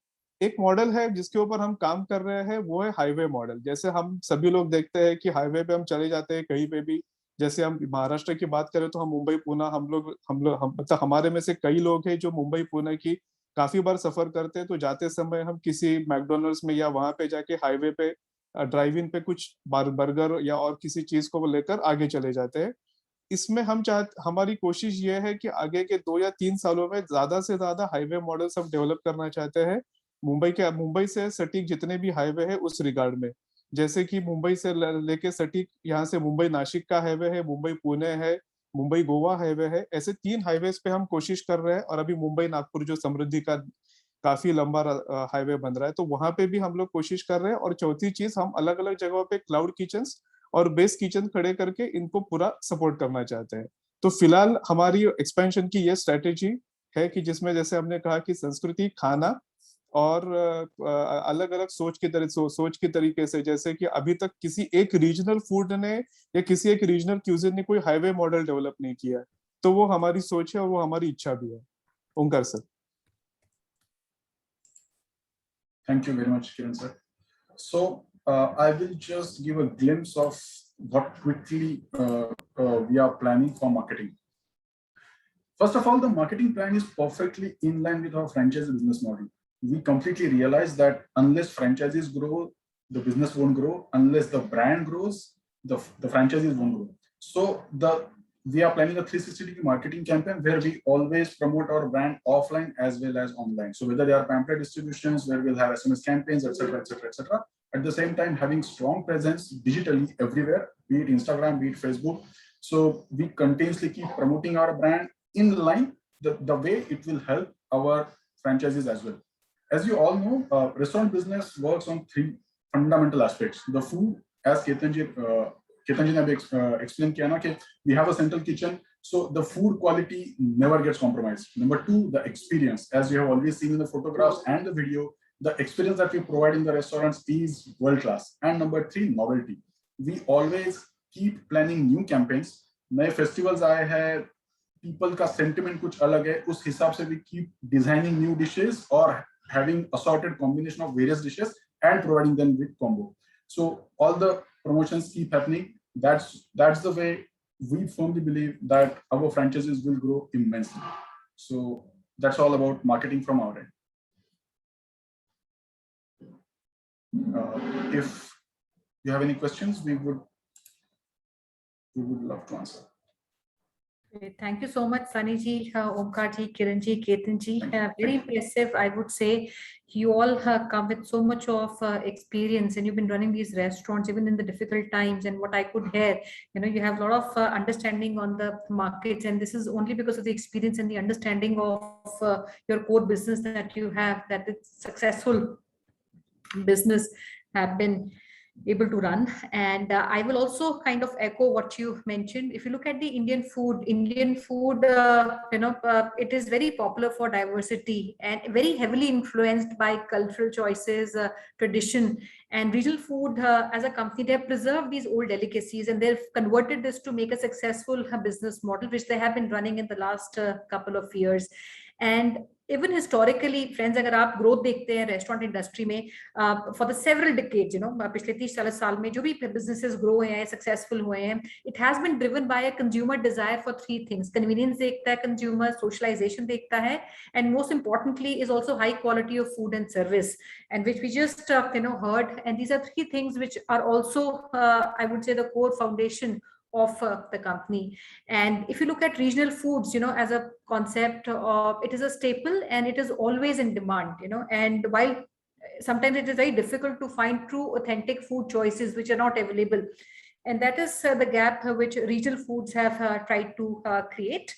एक मॉडल है जिसके ऊपर हम काम कर रहे हैं, वो है हाईवे मॉडल। जैसे हम सभी लोग देखते हैं कि हाईवे पे हम चले जाते हैं कहीं पे भी, जैसे हम महाराष्ट्र की बात करें तो हम मुंबई पुणे, मतलब हमारे में से कई लोग हैं जो मुंबई पुणे की काफी बार सफर करते हैं। तो जाते समय हम किसी मैकडोनल्ड्स में या वहां पे जाके हाईवे पे ड्राइव इन पे कुछ बर्गर या और किसी चीज को लेकर आगे चले जाते हैं। इसमें हमारी कोशिश ये है कि आगे के 2 या 3 सालों में ज्यादा से ज्यादा हाईवे मॉडल्स हम डेवलप करना चाहते हैं। मुंबई से सटीक जितने भी हाईवे है उस रिगार्ड में, जैसे कि मुंबई से लेके सटीक यहाँ से मुंबई नासिक का हाईवे है, मुंबई पुणे है, मुंबई गोवा हाईवे है। ऐसे 3 हाईवेज पे हम कोशिश कर रहे हैं। और अभी मुंबई नागपुर जो समृद्धि का काफी लंबा हाईवे बन रहा है, तो वहां पे भी हम लोग कोशिश कर रहे हैं। और चौथी चीज, हम अलग अलग जगहों पे क्लाउड किचन्स और बेस किचन खड़े करके इनको पूरा सपोर्ट करना चाहते हैं। तो फिलहाल हमारी एक्सपेंशन की ये स्ट्रेटेजी है कि जिसमें, जैसे हमने कहा कि संस्कृति, खाना और अलग अलग सोच के तरीके से, जैसे कि अभी तक किसी एक रीजनल फूड ने या किसी एक रीजनल क्यूजिन ने कोई हाईवे मॉडल डेवलप नहीं किया है। तो वो हमारी सोच है और वो हमारी इच्छा भी है। ओंकार sir. Thank you very much, Kiran sir. So I will just give a glimpse of what quickly we are planning for marketing. First of all, the marketing plan is perfectly in line with our franchise business model. We completely realize that unless franchises grow, the business won't grow. Unless the brand grows, the franchises won't grow. So we are planning a 360-degree marketing campaign where we always promote our brand offline as well as online. So whether they are pamphlet distributions, where we'll have SMS campaigns, etc., etc., etc. At the same time, having strong presence digitally everywhere, be it Instagram, be it Facebook. So we continuously keep promoting our brand in line the way it will help our franchises as well. As you all know, restaurant business works on 3 fundamental aspects. The food, as Ketanji ने अभी explain किया ना कि we have a central kitchen, so the food quality never gets compromised. Number 2, the experience, as you have always seen in the photographs and the video, the experience that we provide in the restaurants is world class. And number 3, novelty. We always keep planning new campaigns. नए festivals आए हैं, people का sentiment कुछ अलग है, उस हिसाब से we keep designing new dishes or having assorted combination of various dishes and providing them with combo. So all the promotions keep happening. That's the way we firmly believe that our franchises will grow immensely. So that's all about marketing from our end. If you have any questions, we would love to answer. Great. Thank you so much, Sunny ji, Omkar ji, Kiran ji, Ketan ji. Very impressive, I would say. You all come with so much of experience, and you've been running these restaurants even in the difficult times. And what I could hear, you have a lot of understanding on the markets, and this is only because of the experience and the understanding of your core business that you have, that it's successful business have been able to run. And I will also kind of echo what you mentioned. If you look at the Indian food, it is very popular for diversity and very heavily influenced by cultural choices, tradition, and regional food. As a company, they have preserved these old delicacies and they've converted this to make a successful business model, which they have been running in the last couple of years. And even historically, friends, अगर आप growth देखते हैं restaurant industry में, for the several decades, पिछले 30-40 साल में जो भी businesses grow हैं, successful हुए हैं, it has been driven by a consumer desire for three things. Convenience देखता है consumer, socialization देखता है, and most importantly is also high quality of food and service, and which we just heard. And these are three things which are also, I would say, the core foundation of the company. And if you look at regional foods, as a concept, it is a staple and it is always in demand, and while sometimes it is very difficult to find true authentic food choices which are not available, and that is the gap which regional foods have tried to create.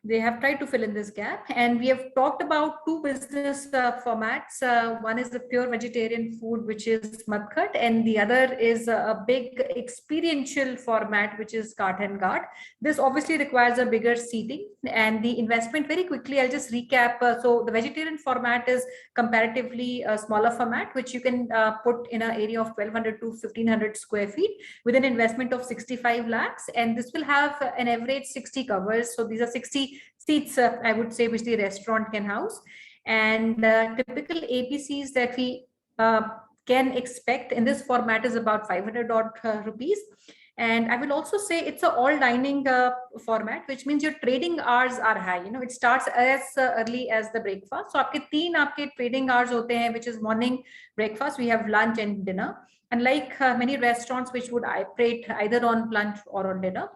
They have tried to fill in this gap, and we have talked about two business formats. One is the pure vegetarian food, which is Madkhat, and the other is a big experiential format, which is Cart and Guard. This obviously requires a bigger seating and the investment. Very quickly, I'll just recap. So the vegetarian format is comparatively a smaller format, which you can put in an area of 1200 to 1500 square feet with an investment of 65 lakhs. And this will have an average 60 covers. So these are 60 seats, I would say, which the restaurant can house. And typical APCs that we can expect in this format is about 500 odd rupees. And I will also say it's an all dining format, which means your trading hours are high. It starts as early as the breakfast. So आपके तीन आपके trading hours होते हैं, which is morning breakfast, we have lunch and dinner. Unlike many restaurants which would operate either on lunch or on dinner.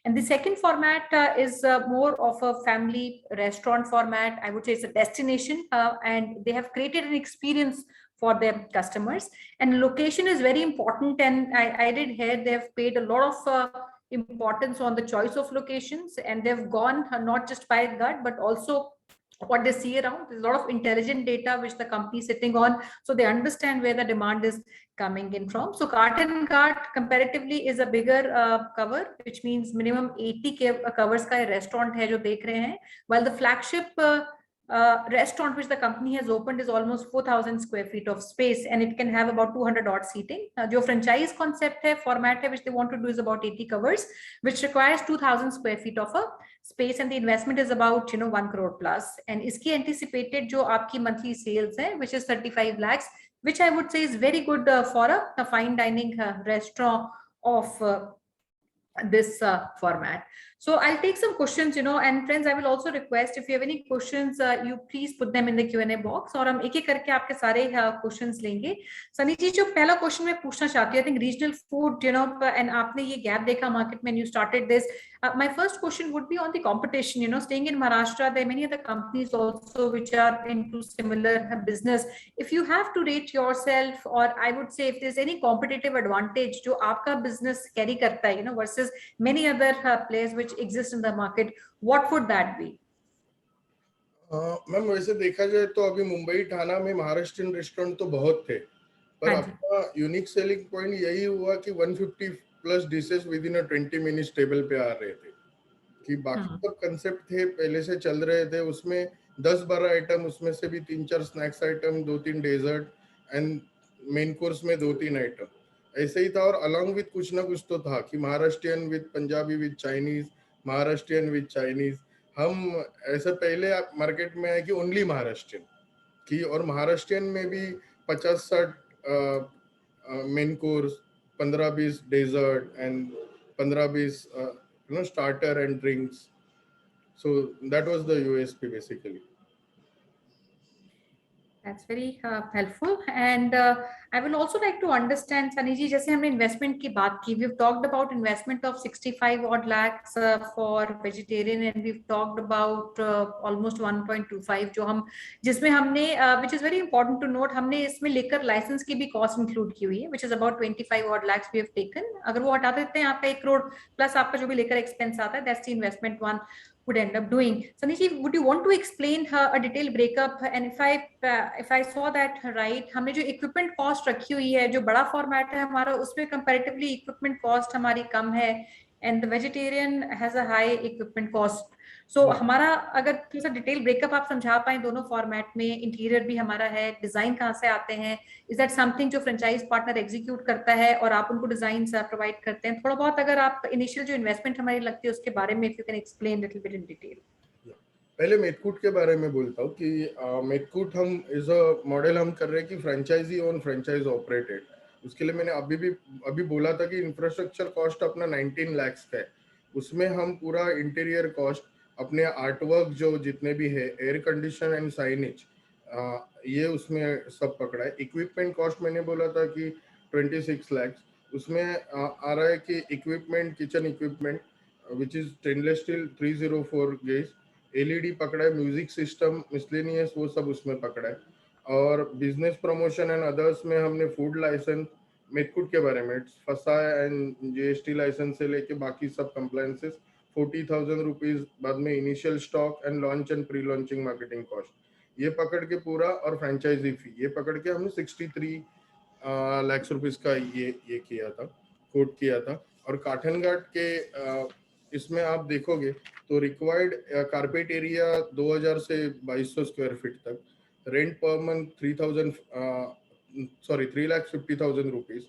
And the second format is more of a family restaurant format. I would say it's a destination, and they have created an experience for their customers. And location is very important. And I did hear they have paid a lot of importance on the choice of locations, and they've gone not just by gut, but also what they see around. There's a lot of intelligent data which the company is sitting on, so they understand where the demand is coming in from. So Cart and Guard comparatively is a bigger cover, which means minimum 80 covers का restaurant है जो देख रहे हैं, while the flagship restaurant which the company has opened is almost 4,000 square feet of space, and it can have about 200 odd seating. जो franchise concept है, format है, which they want to do is about 80 covers, which requires 2,000 square feet of a space, and the investment is about 1 crore plus. And इसकी anticipated जो आपकी monthly sales है, which is 35 lakhs, which I would say is very good for a fine dining restaurant of this format. So I'll take some questions, and friends, I will also request if you have any questions, you please put them in the Q&A box, और हम एक-एक करके आपके सारे questions लेंगे. सनी जी, जो पहला question मैं पूछना चाहती हूँ, I think regional food, and आपने ये gap देखा market में, you started this. My first question would be on the competition. Staying in Maharashtra, there are many other companies also which are into similar business. If you have to rate yourself, or I would say if there's any competitive advantage जो आपका business carry करता है, versus many other players which exist in the market, what would that be? Ma'am, वैसे देखा जाए तो अभी मुंबई ठाणा में महाराष्ट्रियन रेस्टोरेंट तो बहुत थे, पर अपना यूनिक सेलिंग पॉइंट यही हुआ कि 150 plus dishes with in 20 minutes table पे आ रहे थे, कि बाकी सब कंसेप्ट थे पहले से चल रहे थे, उसमें 10-12 आइटम, उसमें से भी 3-4 snacks item, 2-3 dessert and main course में 2-3 आइटम ऐसे ही था. और अलॉन्ग विद कुछ ना कुछ तो था कि Maharashtrian with Punjabi with Chinese, Maharashtrian with Chinese. हम ऐसे पहले मार्केट में है कि ओनली महाराष्ट्रियन की, और महाराष्ट्रियन में भी 50-60 main course, 15-20 dessert and 15-20 starter and drinks. So that was the USP basically. That's very helpful. And I will also like to understand, Sunny ji, जैसे हमने investment की बात की, we've talked about investment of 65 odd lakhs for vegetarian, and we've talked about almost 1.25 जो हम जिसमें हमने which is very important to note, हमने इसमें liquor license की भी cost include की हुई है, which is about 25 odd lakhs we have taken. अगर वो हटा देते हैं आपका 1 crore plus आपका जो भी liquor expense आता है, that's the investment one would end up doing. Sunny ji, would you want to explain a detailed breakup? And if I saw that right, हमने जो equipment cost रखी हुई है, जो बड़ा format है हमारा, उसमें comparatively equipment cost हमारी कम है, and the vegetarian has a high equipment cost. So हमारा अगर थोड़ा सा डिटेल ब्रेकअप आप समझा पाए दोनों फॉर्मेट में, इंटीरियर भी हमारा है, डिजाइन कहाँ से आते हैं, इज दैट समथिंग जो फ्रेंचाइज पार्टनर एग्जीक्यूट करता है और आप उनको डिजाइन प्रोवाइड करते हैं? थोड़ा बहुत अगर आप इनिशियल जो इन्वेस्टमेंट हमारी लगती है उसके बारे में if you can explain little bit in detail. पहले मेटकूट के बारे में बोलता हूँ कि मेटकूट हम इज अ मॉडल हम कर रहे हैं कि फ्रेंचाइजी ओन फ्रेंचाइज ऑपरेटेड. उसके लिए मैंने अभी बोला था कि इंफ्रास्ट्रक्चर कॉस्ट अपना 19 lakhs का है. उसमें हम पूरा इंटीरियर कॉस्ट, अपने आर्टवर्क जो जितने भी है, एयर कंडीशन एंड साइनेज, ये उसमें सब पकड़ा है. इक्विपमेंट कॉस्ट मैंने बोला था कि 26 lakhs. उसमें आ रहा है कि equipment, kitchen equipment which is stainless steel 304 gauge, LED पकड़ा है, म्यूजिक सिस्टम, मिसलेनियस वो सब उसमें पकड़ा है. और बिजनेस प्रमोशन एंड अदर्स में हमने फूड लाइसेंस, मेटकूट के बारे में फसा एंड जीएसटी लाइसेंस से लेके बाकी सब कंप्लायंसेस 40,000 रुपीज. बाद में initial stock and launch and pre launching marketing cost ये पकड़ के पूरा, और फ्रेंचाइजी फी ये पकड़ के हमने 63 lakhs रुपीज का ये किया था, कोट किया था. और काठन घाट के इसमें आप देखोगे तो रिक्वायर्ड कारपेट एरिया 2000 से 2200 स्क्वायर फीट तक, rent per month 3,50,000 rupees.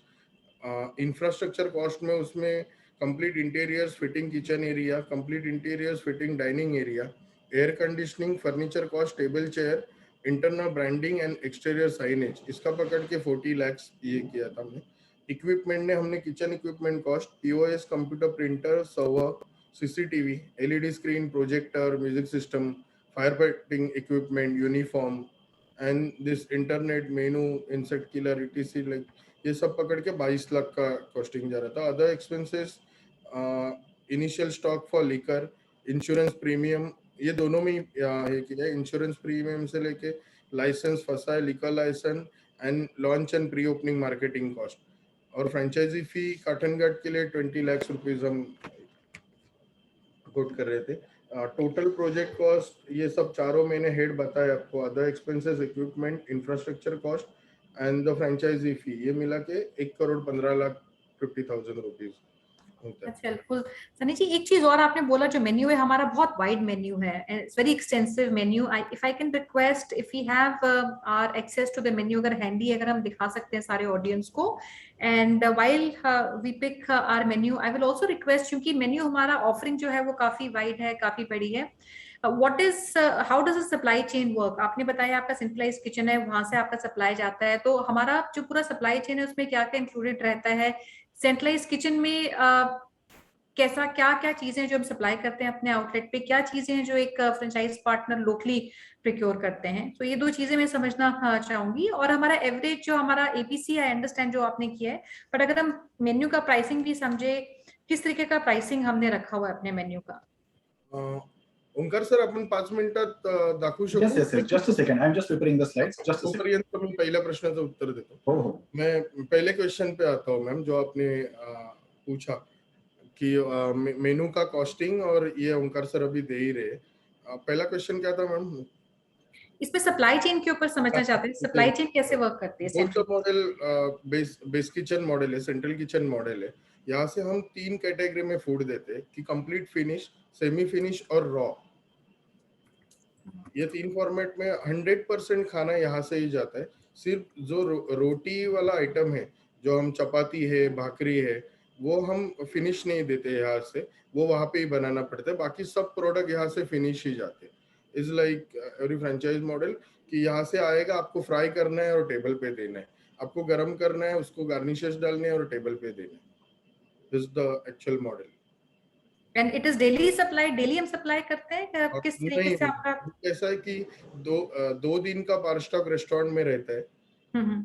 Infrastructure cost में उसमें complete interiors fitting kitchen area, complete interiors fitting dining area, air conditioning, furniture cost, table chair, internal branding and exterior signage, इसका पकड़ के 40 lakhs ये किया था हमने. इक्विपमेंट ने हमने kitchen equipment cost, POS, computer, printer, server, CCTV, LED screen, projector, music system, fire fighting equipment, uniform and this internet, menu, insect killer, etc, like ये सब पकड़ के 22 लाख का कॉस्टिंग जा रहा था. Other expenses, initial stock for liquor, insurance premium, ये दोनों में ये किया है. इंश्योरेंस प्रीमियम से लेके लाइसेंस फंसा है, liquor license and launch and pre opening marketing cost. और फ्रेंचाइजी फी काठन घाट के लिए 20 lakhs रुपीज हम कोट कर रहे थे. टोटल प्रोजेक्ट कॉस्ट ये सब चारों मैंने हेड बताया आपको, other expenses, equipment, infrastructure cost and the franchisee fee, ये मिला के 1,15,50,000 rupees. That's helpful. Sunny ji, एक चीज और आपने बोला, जो मेन्यू है हमारा बहुत वाइड मेन्यू है, it's very extensive menu. If I can request, if we have our access to the menu, अगर हैंडी, अगर हम दिखा सकते हैं सारे ऑडियंस को, and while we pick our menu, I will also request, क्योंकि मेन्यू हमारा ऑफरिंग जो है वो काफी वाइड है, काफी बड़ी है. What is, how does the supply chain work? आपने बताया आपका सेंट्रलाइज किचन है, वहां से आपका सप्लाई जाता है, तो हमारा जो पूरा सप्लाई चेन है उसमें क्या क्या इंक्लूडेड रहता है? सेंट्रलाइज किचन में कैसा, क्या क्या चीजें जो हम सप्लाई करते हैं अपने आउटलेट पे, क्या चीजें हैं जो एक फ्रेंचाइज पार्टनर लोकली प्रिक्योर करते हैं? तो ये दो चीजें मैं समझना चाहूंगी. और हमारा एवरेज जो हमारा एपीसी, आई अंडरस्टैंड जो आपने किया है, बट अगर हम मेन्यू का प्राइसिंग भी समझे, किस तरीके का प्राइसिंग हमने रखा हुआ है अपने मेन्यू का? ओंकार सर, आपण 5 मिनिटात दाखवू शकतो? Yes. Just a second. I'm just preparing the slides. Just a second. तोपर्यंत मी पहिल्या प्रश्नाचं उत्तर देतो. हो. मैं पहले क्वेश्चन पे आता हूँ मैम, जो आपने पूछा कि मेनू का कॉस्टिंग, और ये ओंकार सर अभी दे ही रहे. पहला क्वेश्चन क्या था मैम? इस पे सप्लाई चेन के ऊपर समझना चाहते हैं, सप्लाई चेन कैसे वर्क करती है? Central model base kitchen model है, सेंट्रल किचन मॉडल है. यहाँ से हम 3 कैटेगरी में फूड देते हैं कि कंप्लीट फिनिश, सेमी फिनिश और रॉ. ये 3 फॉर्मेट में 100% खाना यहाँ से ही जाता है. सिर्फ जो रोटी वाला आइटम है, जो हम चपाती है, भाकरी है, वो हम फिनिश नहीं देते यहाँ से, वो वहाँ पे ही बनाना पड़ता है. बाकी सब प्रोडक्ट यहाँ से फिनिश ही जाते हैं. Is like every franchise model कि यहाँ से आएगा, आपको फ्राई करना है और टेबल पे देना है, आपको गर्म करना है, उसको गार्निशेस डालने हैं और टेबल पे देना है. This the actual model. And it is daily supply, daily हम सप्लाई करते हैं कि और किस तरीके नहीं, से आपका? ऐसा है कि 2 दिन का पार स्टॉक रेस्टोरेंट में रहता है। हम्म,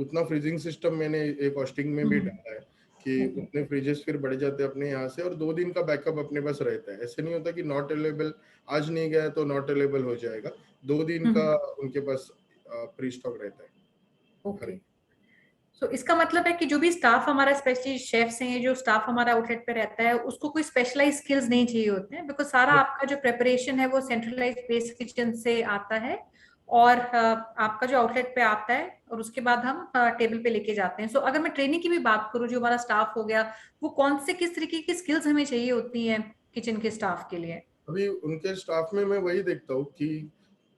उतना फ्रीजिंग सिस्टम मैंने एक कॉस्टिंग में भी हम्म, डाला है कि okay. उतने फ्रिजेस फिर बढ़ जाते हैं अपने यहाँ से, और 2 दिन का बैकअप अपने पास रहता है। ऐसे नहीं होता कि नॉट अवेलेबल, आज नहीं गया तो नॉट अवेलेबल हो जाएगा। 2 दिन का उनके पास प्री स्टॉक रहता है। ओके, सो इसका मतलब है कि जो भी स्टाफ हमारा, स्पेशली शेफ्स हैं, जो स्टाफ हमारा आउटलेट पे रहता है, उसको कोई स्पेशलाइज स्किल्स नहीं चाहिए होते हैं, बिकॉज सारा आपका जो प्रेपरेशन है वो सेंट्रलाइज बेस किचन से आता है, और आपका जो आउटलेट पे आता है, और उसके बाद हम टेबल पे लेके जाते हैं। सो अगर मैं ट्रेनिंग की भी बात करूँ, जो हमारा स्टाफ हो गया, वो कौन से किस तरीके की स्किल्स हमें चाहिए होती हैं किचन के स्टाफ के लिए? अभी उनके स्टाफ में मैं वही देखता हूँ कि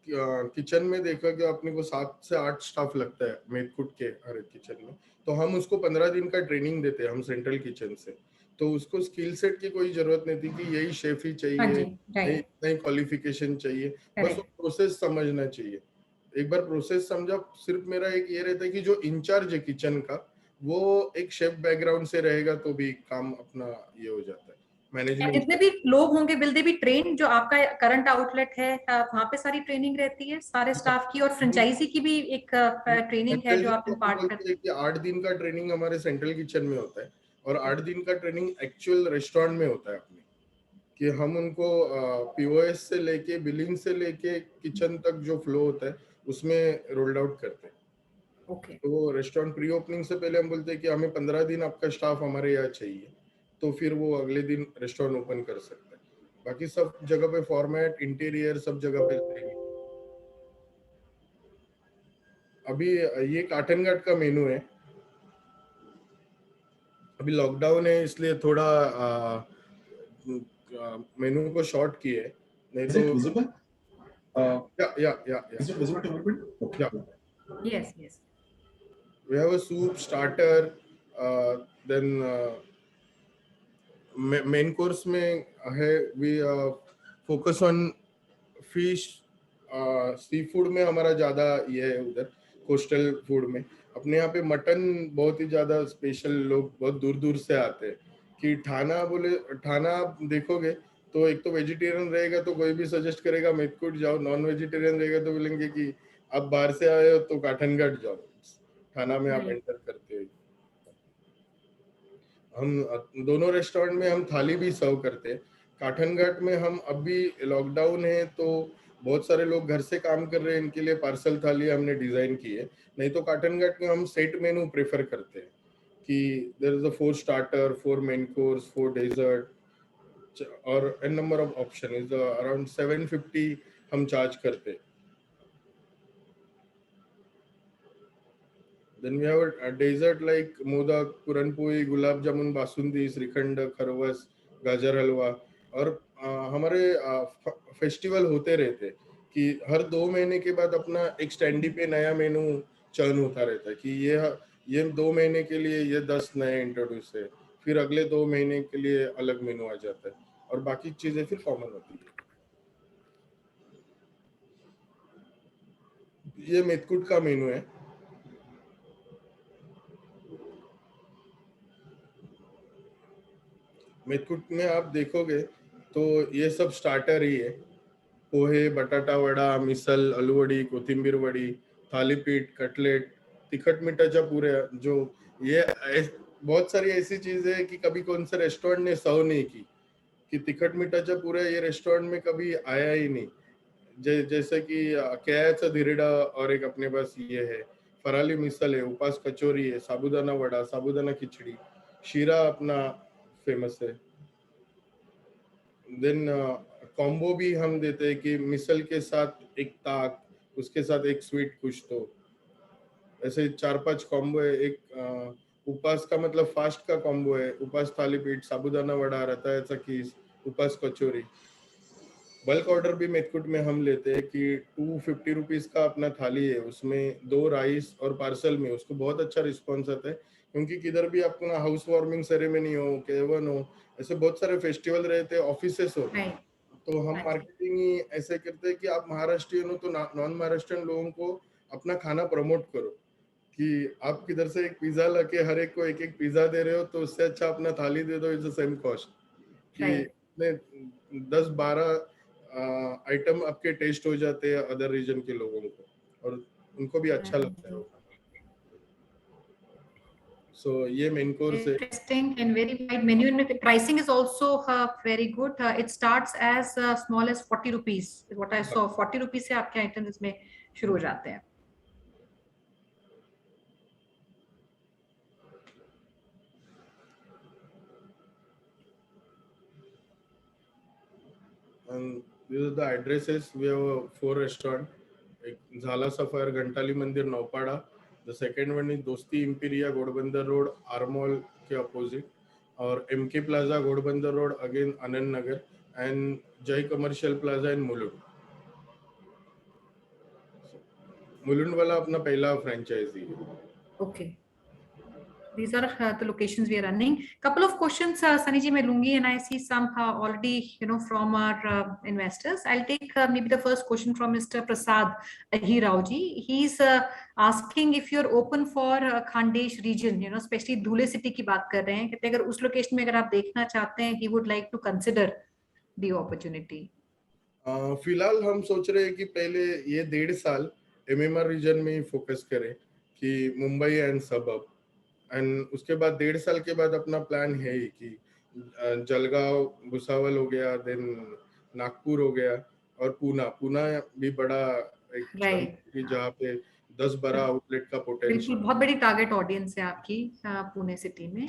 किचन में देखा कि अपने को 7 से 8 स्टाफ लगता है मेदकुट के हर एक किचन में, तो हम उसको 15 दिन का ट्रेनिंग देते हैं हम सेंट्रल किचन से। तो उसको स्किल सेट की कोई जरूरत नहीं थी कि यही शेफ ही हाँ चाहिए, जी, नई राइट, नई क्वालिफिकेशन चाहिए, बस वो करेक्ट। प्रोसेस समझना चाहिए। एक बार प्रोसेस समझा, सिर्फ मेरा एक ये रहता है कि जो इंचार्ज है किचन का, वो एक शेफ बैकग्राउंड से रहेगा तो भी काम अपना ये हो जाता है मैनेजमेंट। जितने भी लोग होंगे, विल दे बी ट्रेन? जो आपका करंट आउटलेट है, वहां पे सारी ट्रेनिंग रहती है सारे स्टाफ की, और फ्रेंचाइजी की भी एक ट्रेनिंग है जो फ्रेंचाइजी आप को हम इम्पार्ट बोलते करते हैं कि 8 दिन का ट्रेनिंग हमारे सेंट्रल किचन में होता है, और 8 दिन का ट्रेनिंग एक्चुअल रेस्टोरेंट में होता है अपने, कि हम उनको पीओएस से लेके बिलिंग से लेके किचन तक जो फ्लो होता है उसमें रोल्ड आउट करते हैं। हैं? ओके, तो रेस्टोरेंट प्री ओपनिंग से पहले हम बोलते हैं कि हमें 15 दिन आपका स्टाफ हमारे यहाँ चाहिए, तो फिर वो अगले दिन रेस्टोरेंट ओपन कर सकता है। बाकी सब जगह पे फॉर्मेट, इंटीरियर सब जगह पे same है। अभी ये काटनघाट का मेनू है। अभी लॉकडाउन है इसलिए थोड़ा मेनू को शॉर्ट किए, नहीं Is तो it visible? या Is it visible to everybody? Okay. या yes, yes, we have a soup starter, then main course में है, we focus on fish, sea food में हमारा ज्यादा ये है उधर कोस्टल फूड में। अपने यहाँ पे मटन बहुत ही ज्यादा स्पेशल, लोग बहुत दूर दूर से आते हैं। कि ठाना बोले, ठाना आप देखोगे तो एक तो वेजिटेरियन रहेगा तो कोई भी सजेस्ट करेगा मेदकुट जाओ, नॉन वेजिटेरियन रहेगा तो बोलेंगे कि आप बाहर से आए हो तो काठनघाट जाओ। ठाना में आप राइट, एंटर करते हो। हम दोनों रेस्टोरेंट में हम थाली भी सर्व करते हैं। काठनघाट में हम अभी लॉकडाउन है तो बहुत सारे लोग घर से काम कर रहे हैं, इनके लिए पार्सल थाली हमने डिजाइन की है। नहीं तो काठनघाट में हम सेट मेनू प्रेफर करते हैं कि there is a 4 starter, 4 main course, 4 dessert, और an number of option is around 750 हम चार्ज करते हैं। Then we have a dessert like modak, puranpuri, gulab jamun, basundi, shrikhand, kharvas, गाजर हलवा। और हमारे फेस्टिवल होते रहते कि हर 2 महीने के बाद अपना एक स्टैंडी पे नया मेनू चर्न होता रहता है कि ये 2 महीने के लिए ये 10 नए इंट्रोड्यूस है, फिर अगले 2 महीने के लिए अलग मेनू आ जाता है, और बाकी चीजें फिर कॉमन होती है। ये मेदकुट का मेनू है। मेदकुट में आप देखोगे तो ये सब स्टार्टर ही है। पोहे, बटाटा वडा, मिसल, आलू वडी, कोथिंबीर वडी, थालीपीठ, कटलेट, तिखट मिठाच्या पुऱ्या, जो ये बहुत सारी ऐसी चीजें है कि कभी कौन से रेस्टोरेंट ने सर्व नहीं की, कि तिखट मिठाच्या पुऱ्या ये रेस्टोरेंट में कभी आया ही नहीं। जैसे कि केळ्याचा धिरडा, और एक अपने पास ये है फराली मिसल है, उपास कचोरी है, साबुदाना वडा, साबुदाना खिचड़ी, शीरा अपना फेमस है। देन कॉम्बो भी हम देते हैं कि मिसल के साथ एक ताक, उसके साथ एक स्वीट कुछ, तो ऐसे 4-5 कॉम्बो है। एक उपास का मतलब फास्ट का कॉम्बो है, उपास थालीपीठ, साबुदाना वडा, रताळ्याचा कीस, उपास कचोरी। बल्क ऑर्डर भी मेदकुट में हम लेते हैं कि 250 रुपीज का अपना थाली है, उसमें 2 राइस और पार्सल में, उसको बहुत अच्छा रिस्पॉन्स आता है। क्योंकि किधर भी अपना हाउस वार्मिंग सेरेमनी हो, केवन हो, ऐसे बहुत सारे फेस्टिवल रहते हैं, ऑफिसेस हो, राइट, तो हम हाँ जी, मार्केटिंग ही ऐसे करते हैं कि आप महाराष्ट्रियन हो तो नॉन महाराष्ट्रियन लोगों को अपना खाना प्रमोट करो, कि आप किधर से एक पिज्जा लाके हर एक को एक एक पिज्जा दे रहे हो, तो उससे अच्छा अपना थाली दे दो, इट्स द सेम कॉस्ट। कि Right. में 10-12 आइटम आपके टेस्ट हो जाते हैं अदर रीजन के लोगों को, और उनको भी अच्छा लगता है वो। So ये मेन कोर्स है। Interesting and very wide menu, and the pricing is also very good. It starts as small as 40 rupees is what I saw. 40 rupees से आपके आइटम इसमें शुरू हो जाते हैं। And these are the addresses. We have 4 restaurants. एक झाला sapphire Ghantali Mandir Naupada, the second one is Dosti Imperia Ghodbunder road R Mall के अपोजिट, और MK Plaza Ghodbunder road again Anand Nagar, and Jai Commercial Plaza in Mulund. Mulund वाला अपना पहला फ्रेंचाइजी है। Okay. These are the locations we are running. Couple of questions, Sunny ji, मैं लूंगी, and I see some already, from our investors. I'll take maybe the first question from Mr. Prasad Ahirao ji. He's asking if you're open for Khandesh region, especially Dhule city की बात कर रहे हैं, कहते हैं अगर उस लोकेशन में अगर आप देखना चाहते हैं, he would like to consider the opportunity. फिलहाल हम सोच रहे हैं कि पहले ये 1.5 साल एमएमआर रीजन में ही फोकस करें, कि मुंबई एंड सबअब, एंड उसके बाद 1.5 साल के बाद अपना प्लान है ही कि जलगांव भुसावल हो गया, देन नागपुर हो गया, और पूना भी बड़ा एक Right. कि जहाँ पे 10-12 आउटलेट का बिल्कुल, पोटेंशियल। बहुत बड़ी टारगेट ऑडियंस है आपकी पुणे सिटी में।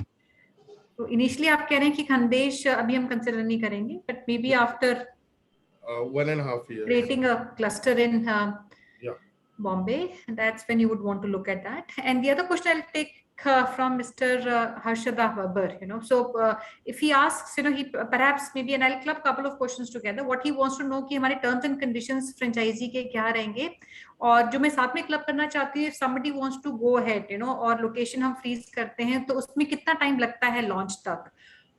तो इनिशियली आप कह रहे हैं कि खानदेश अभी हम कंसिडर नहीं करेंगे, but may be after 1.5 years creating a cluster in Yeah. Bombay, that's when you would want to look at that. And the other question I'll take from Mr. Harshada Babbar, so if he asks, he perhaps maybe, and I'll club couple of questions together. What he wants to know कि हमारे terms and conditions franchisee के क्या रहेंगे, और जो मैं साथ में क्लब करना चाहती हूँ, if somebody wants to go ahead, और लोकेशन हम फ्रीज करते हैं, तो उसमें कितना टाइम लगता है लॉन्च तक,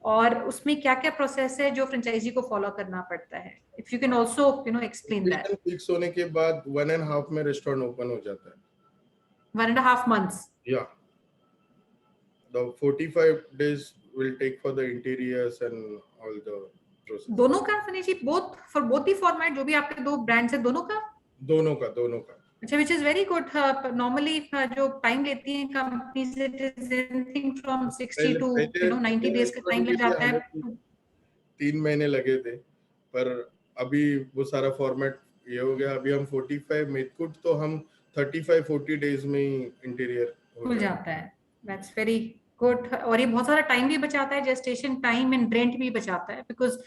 और उसमें क्या क्या प्रोसेस है जो फ्रेंचाइजी को फॉलो करना पड़ता है। If you can also explain that. Fix होने के बाद 1.5 में रेस्टोरेंट ओपन हो जाता है। 1.5 months। Yeah. The 45 days will take for the interiors and all the process. दोनों का Sunny ji, both for both ही फॉर्मेट, जो भी आपके दो ब्रांड्स है, दोनों का। अच्छा, which is very good. Normally जो टाइम लेती है companies, it is anything from 60 to 90 days का टाइम लग जाता है। 3 महीने लगे थे, पर अभी वो सारा फॉर्मेट ये हो गया। अभी हम 45 मेथकुट तो हम 35-40 डेज में ही इंटीरियर खुल जाता है। That's very good. और ये बहुत सारा टाइम भी बचाता है, जेस्टेशन टाइम एंड रेंट भी बचाता है, because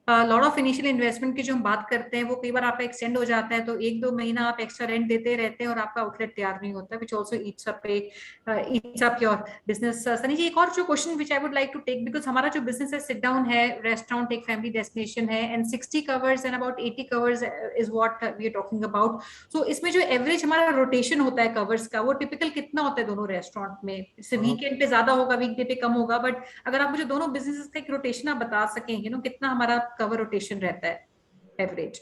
lot of initial investment की जो हम बात करते हैं वो कई बार आपका एक्सटेंड हो जाता है, तो 1-2 महीना आप एक्स्ट्रा रेंट देते रहते हैं और आपका आउटलेट तैयार नहीं होता, which also eats up your business. Sunny ji, एक और जो question which I would like to take, because हमारा जो बिजनेस है सिट डाउन है, रेस्टोरेंट एक फैमिली डेस्टिनेशन है, and 60 covers and about 80 covers is what we are talking about. So इसमें जो एवरेज हमारा रोटेशन होता है कवर्स का, वो टिपिकल कितना होता है दोनों रेस्टोरेंट में? जैसे वीकेंड पे ज्यादा होगा, वीकडे पे कम होगा, बट अगर आप मुझे दोनों बिजनेसेस का एक रोटेशन आप बता सकेंगे, कितना हमारा कवर रोटेशन रहता है एवरेज?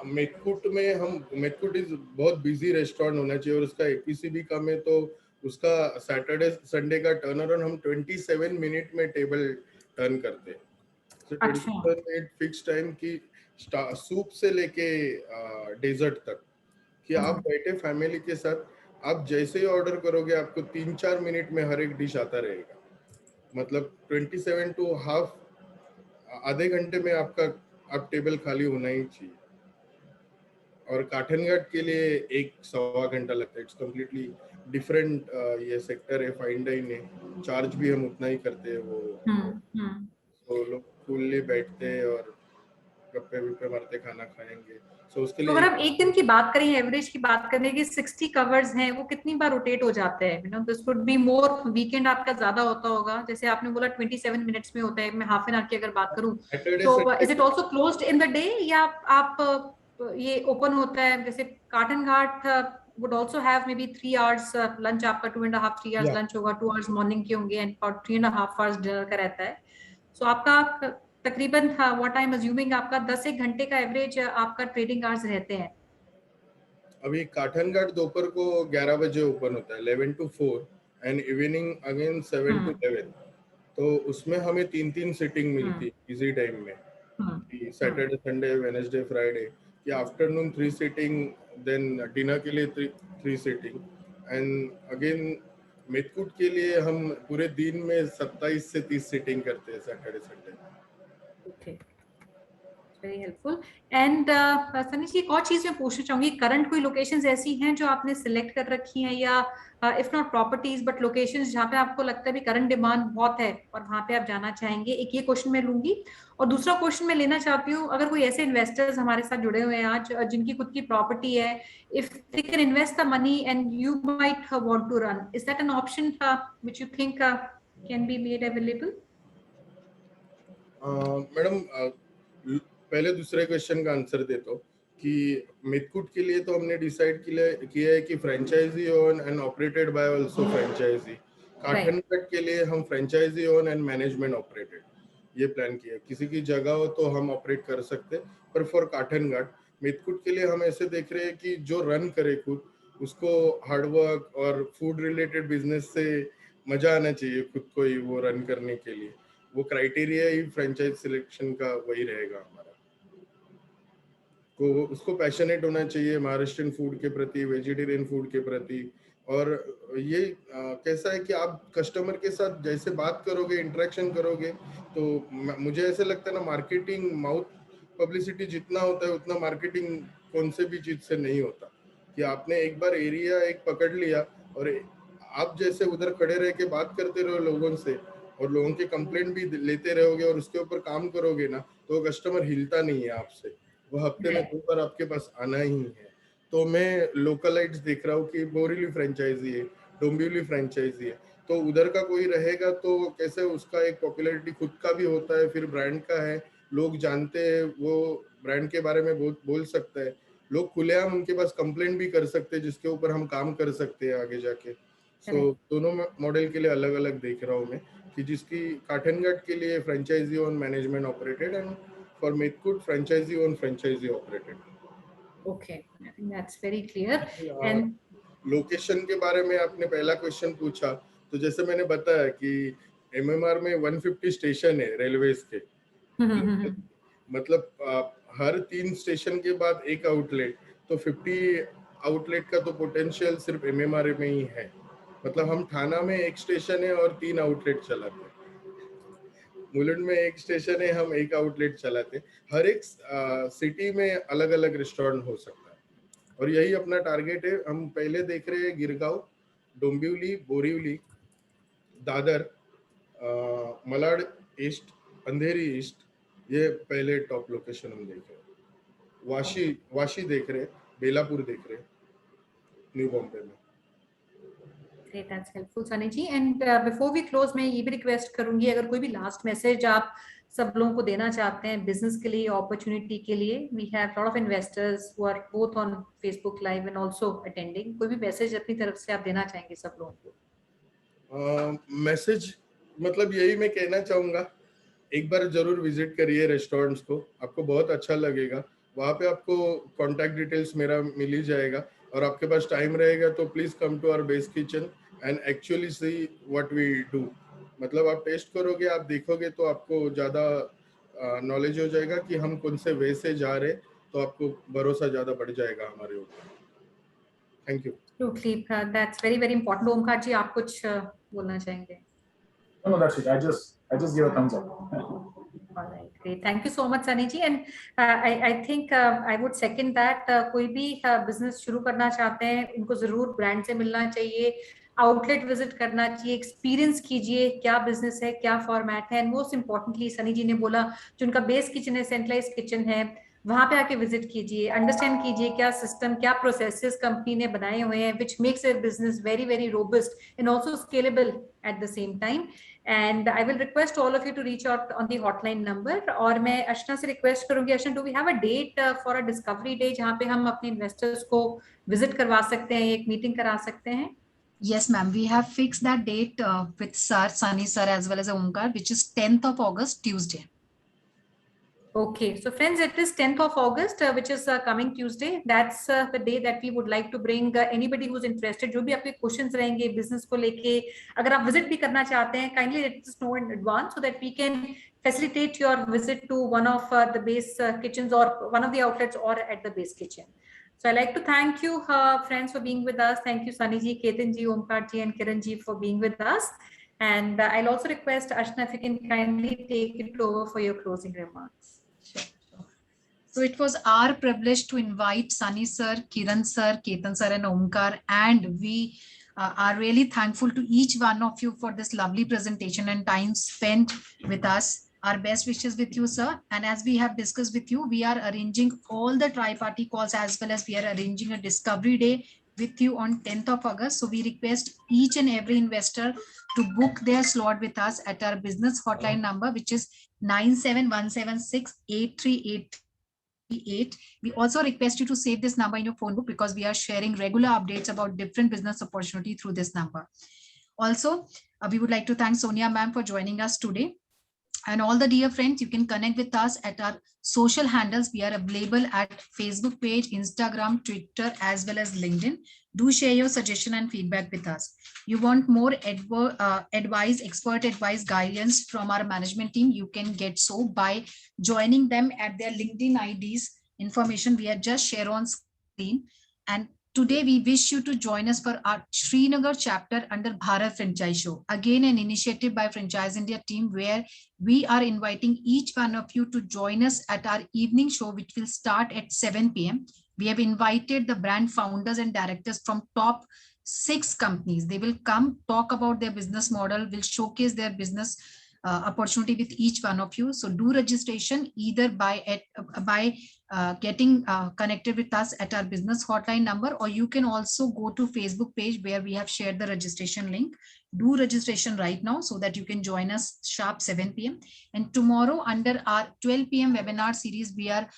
मेथकुट इज बहुत बिजी रेस्टोरेंट होना चाहिए, और उसका एपीसी भी कम है, तो उसका सैटरडे संडे का टर्न अराउंड हम 27 मिनट में टेबल टर्न करते हैं। So 27 मिनट फिक्स टाइम की सूप से लेके डेजर्ट तक, कि आप बैठे फैमिली के साथ, आप जैसे ही ऑर्डर करोगे आपको 3-4 मिनट में हर एक डिश आता रहेगा। मतलब 27 टू हाफ आधे घंटे में आप टेबल खाली होना ही चाहिए। और काठनघाट के लिए 1-1.25 घंटा लगता है। इट्स कम्प्लीटली डिफरेंट ये सेक्टर है, फाइन डाइन है, चार्ज भी हम उतना ही करते हैं। वो तो लोग फुल्ली बैठते हैं और गप्पे विप्पे मारते खाना खाएंगे। सो उसके लिए अगर हम एक दिन की बात करें, एवरेज की बात करें कि 60 कवर्स हैं, वो कितनी बार रोटेट हो जाते हैं? This would be more, weekend आपका ज्यादा होता होगा, जैसे आपने बोला 27 मिनट्स में होता है। मैं हाफ एन आवर की अगर बात करूं, तो is it also closed in the day, या आप ये ओपन होता है? जैसे cotton Ghat would also have maybe 3 hours lunch, आपका 2.5-3 hours lunch होगा, 2 hours morning के होंगे, and about 3.5 hours dinner का रहता है। So आपका तकरीबन व्हाट आई एम अज्यूमिंग आपका 10-1 घंटे का एवरेज आपका ट्रेडिंग आवर्स रहते हैं। अभी काठनघाट दोपहर को 11 बजे ओपन होता है, 11 to 4, and evening again 7 to 11। तो उसमें हमें 3-3 सीटिंग मिलती इजी टाइम में, सैटरडे संडे वेडनेसडे फ्राइडे कि आफ्टरनून 3 सीटिंग, देन डिनर के लिए 3 सीटिंग, एंड अगेन मेथकुट के लिए हम पूरे दिन में 27 से 30 सीटिंग करते हैं Saturday Sunday. Okay. Very helpful. And Sunny ji, एक और चीज मैं पूछना चाहूंगी, करंट कोई लोकेशंस ऐसी हैं जो आपने सिलेक्ट कर रखी हैं, या if not properties but locations जहाँ पे आपको लगता है भी करंट डिमांड बहुत है और वहां पे आप जाना चाहेंगे? एक ये क्वेश्चन मैं लूंगी, और दूसरा क्वेश्चन मैं लेना चाहती हूँ, अगर कोई ऐसे इन्वेस्टर्स हमारे साथ जुड़े हुए हैं आज जिनकी खुद की प्रॉपर्टी है, if they can invest the money and you might want to run, is that an option which you think can be made available? Madam पहले दूसरे क्वेश्चन का आंसर देता हूँ कि मेथकुट के लिए तो हमने डिसाइड किया है कि franchisee own and operated by also franchisee. Kathnagarh के लिए हम franchisee own and management operated ये प्लान किया। किसी की जगह हो तो हम ऑपरेट कर सकते, पर फॉर काठनगढ़ मेथकुट के लिए हम ऐसे देख रहे हैं कि जो रन करे खुद, उसको हार्डवर्क और फूड रिलेटेड बिजनेस से मजा आना चाहिए खुद को ही वो रन करने के लिए। वो क्राइटेरिया ही फ्रेंचाइज सिलेक्शन का वही रहेगा हमारा। तो उसको पैशनेट होना चाहिए महाराष्ट्रियन फूड के प्रति, वेजिटेरियन फूड के प्रति, और ये कैसा है कि आप कस्टमर के साथ जैसे बात करोगे, इंटरेक्शन करोगे, तो मुझे ऐसे लगता है ना, मार्केटिंग माउथ पब्लिसिटी जितना होता है उतना मार्केटिंग कौन से भी चीज से नहीं होता। कि आपने एक बार एरिया एक पकड़ लिया और आप जैसे उधर खड़े रह के बात करते रहो लोगों से, और लोगों के कंप्लेंट भी लेते रहोगे और उसके ऊपर काम करोगे ना, तो कस्टमर हिलता नहीं है आपसे, वो हफ्ते में 2 बार आपके पास आना ही है। तो मैं लोकलाइट्स देख रहा हूँ कि बोरीवली फ्रेंचाइजी है, डोंबिवली फ्रेंचाइजी है, तो उधर का कोई रहेगा तो कैसे उसका एक पॉपुलैरिटी खुद का भी होता है, फिर ब्रांड का है, लोग जानते हैं, वो ब्रांड के बारे में बोल सकता है, लोग खुलेआम उनके पास कंप्लेंट भी कर सकते हैं जिसके ऊपर हम काम कर सकते हैं आगे जाके। सो दोनों मॉडल के लिए अलग अलग देख रहा हूँ मैं, कि जिसकी काठनगढ़ के लिए franchisee own management operated, and for Methkut franchisee own franchisee operated. Okay, I think that's very clear. And location के बारे में आपने पहला क्वेश्चन पूछा, तो जैसे मैंने बताया कि एमएमआर में 150 स्टेशन है रेलवेज के, मतलब हर 3 स्टेशन के बाद एक आउटलेट, तो 50 आउटलेट का तो पोटेंशियल सिर्फ एमएमआर में ही है। मतलब हम थाना में एक स्टेशन है और 3 आउटलेट चलाते हैं, मुलुंड में एक स्टेशन है, हम एक आउटलेट चलाते हैं। हर एक सिटी में अलग अलग रेस्टोरेंट हो सकता है, और यही अपना टारगेट है। हम पहले देख रहे हैं गिरगांव, डोंबिवली, बोरीवली, दादर, मलाड ईस्ट, अंधेरी ईस्ट, ये पहले टॉप लोकेशन हम देख रहे हैं। वाशी देख रहे हैं, बेलापुर देख रहे हैं, न्यू बॉम्बे में। Great, that's helpful, Sunny ji. And before we close, मैं ये भी रिक्वेस्ट करूंगी, अगर कोई भी लास्ट मैसेज आप सब लोगों को देना चाहते हैं बिजनेस के लिए, अपॉर्चुनिटी के लिए, we have lot of investors who are both on Facebook Live and also attending, कोई भी मैसेज अपनी तरफ से आप देना चाहेंगे सब लोगों को? मैसेज मतलब यही मैं कहना चाहूंगा, एक बार जरूर विजिट करिए रेस्टोरेंट्स को, आपको बहुत अच्छा लगेगा। वहाँ पे आपको कॉन्टैक्ट डिटेल्स मेरा मिल ही जाएगा, और आपके पास टाइम रहेगा तो please come to our base kitchen and actually see what we do. मतलब आप टेस्ट करोगे, आप देखोगे तो आपको ज्यादा नॉलेज हो जाएगा कि हम कौन से वे से जा रहे, तो आपको भरोसा ज्यादा बढ़ जाएगा हमारे ऊपर। Thank you. Absolutely, that's very very important. Omkar ji, आप कुछ बोलना चाहेंगे? No, that's it. I just give a thumbs up. All right, great. Thank you so much, Sunny ji. And I think I would second that. कोई भी business शुरू करना चाहते हैं, उनको जरूर ब्रांड से मिलना चाहिए, आउटलेट विजिट करना चाहिए, एक्सपीरियंस कीजिए क्या बिजनेस है, क्या फॉर्मेट है, एंड मोस्ट इम्पोर्टेंटली सनी जी ने बोला जो उनका बेस किचन है, सेंट्रलाइज किचन है, वहां पे आके विजिट कीजिए, अंडरस्टैंड कीजिए क्या सिस्टम, क्या प्रोसेसेस कंपनी ने बनाए हुए हैं, which makes it business very very robust and also scalable at the same time. And I will request all of you to reach out on the hotline number. और मैं अर्चना से request करूंगी, अर्चना, do we have a date for a discovery day जहाँ पे हम अपने investors को visit करवा सकते हैं, एक मीटिंग करा सकते हैं? Yes, ma'am. We have fixed that date with Sir, Sunny sir, as well as Omkar, which is 10th of August, Tuesday. Okay, so friends, it is 10th of August, which is coming Tuesday. That's the day that we would like to bring anybody who's interested. जो भी आपके questions रहेंगे business को लेके, अगर आप visit भी करना चाहते हैं, kindly let us know in advance so that we can facilitate your visit to one of the base kitchens or one of the outlets or at the base kitchen. So I'd like to thank you, friends, for being with us. Thank you, Sunny ji, Ketan ji, Omkar ji, and Kiran ji for being with us. And I'll also request Ashna if you can kindly take it over for your closing remarks. So it was our privilege to invite Sunny sir, Kiran sir, Ketan sir, and Omkar, and we are really thankful to each one of you for this lovely presentation and time spent with us. Our best wishes with you, sir. And as we have discussed with you, we are arranging all the tri-party calls as well as we are arranging a discovery day with you on 10th of August. So we request each and every investor to book their slot with us at our business hotline number, which is 97176-8388. We also request you to save this number in your phone book because we are sharing regular updates about different business opportunity through this number. Also, we would like to thank Sonia ma'am for joining us today. And all the dear friends, you can connect with us at our social handles. We are available at Facebook page, Instagram, Twitter, as well as LinkedIn. Do share your suggestion and feedback with us. You want more advice, expert advice, guidance from our management team, you can get so by joining them at their LinkedIn IDs. Information we have just shared on screen. And today we wish you to join us for our Srinagar chapter under Bharat Franchise Show. Again, an initiative by Franchise India team where we are inviting each one of you to join us at our evening show, which will start at 7 p.m. We have invited the brand founders and directors from top 6 companies. They will come talk about their business model, will showcase their business opportunity with each one of you. So do registration either by getting connected with us at our business hotline number, or you can also go to Facebook page where we have shared the registration link. Do registration right now so that you can join us sharp 7 p.m. And tomorrow under our 12 p.m. webinar series, we are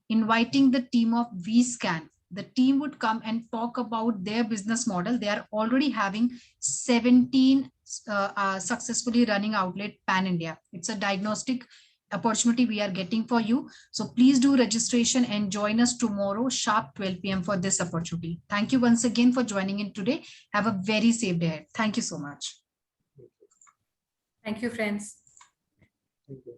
inviting the team of VScan. The team would come and talk about their business model. They are already having 17 successfully running outlet pan India. It's a diagnostic opportunity we are getting for you. So please do registration and join us tomorrow sharp 12 p.m. for this opportunity. Thank you once again for joining in today. Have a very safe day. Thank you so much. Thank you, friends. Thank you.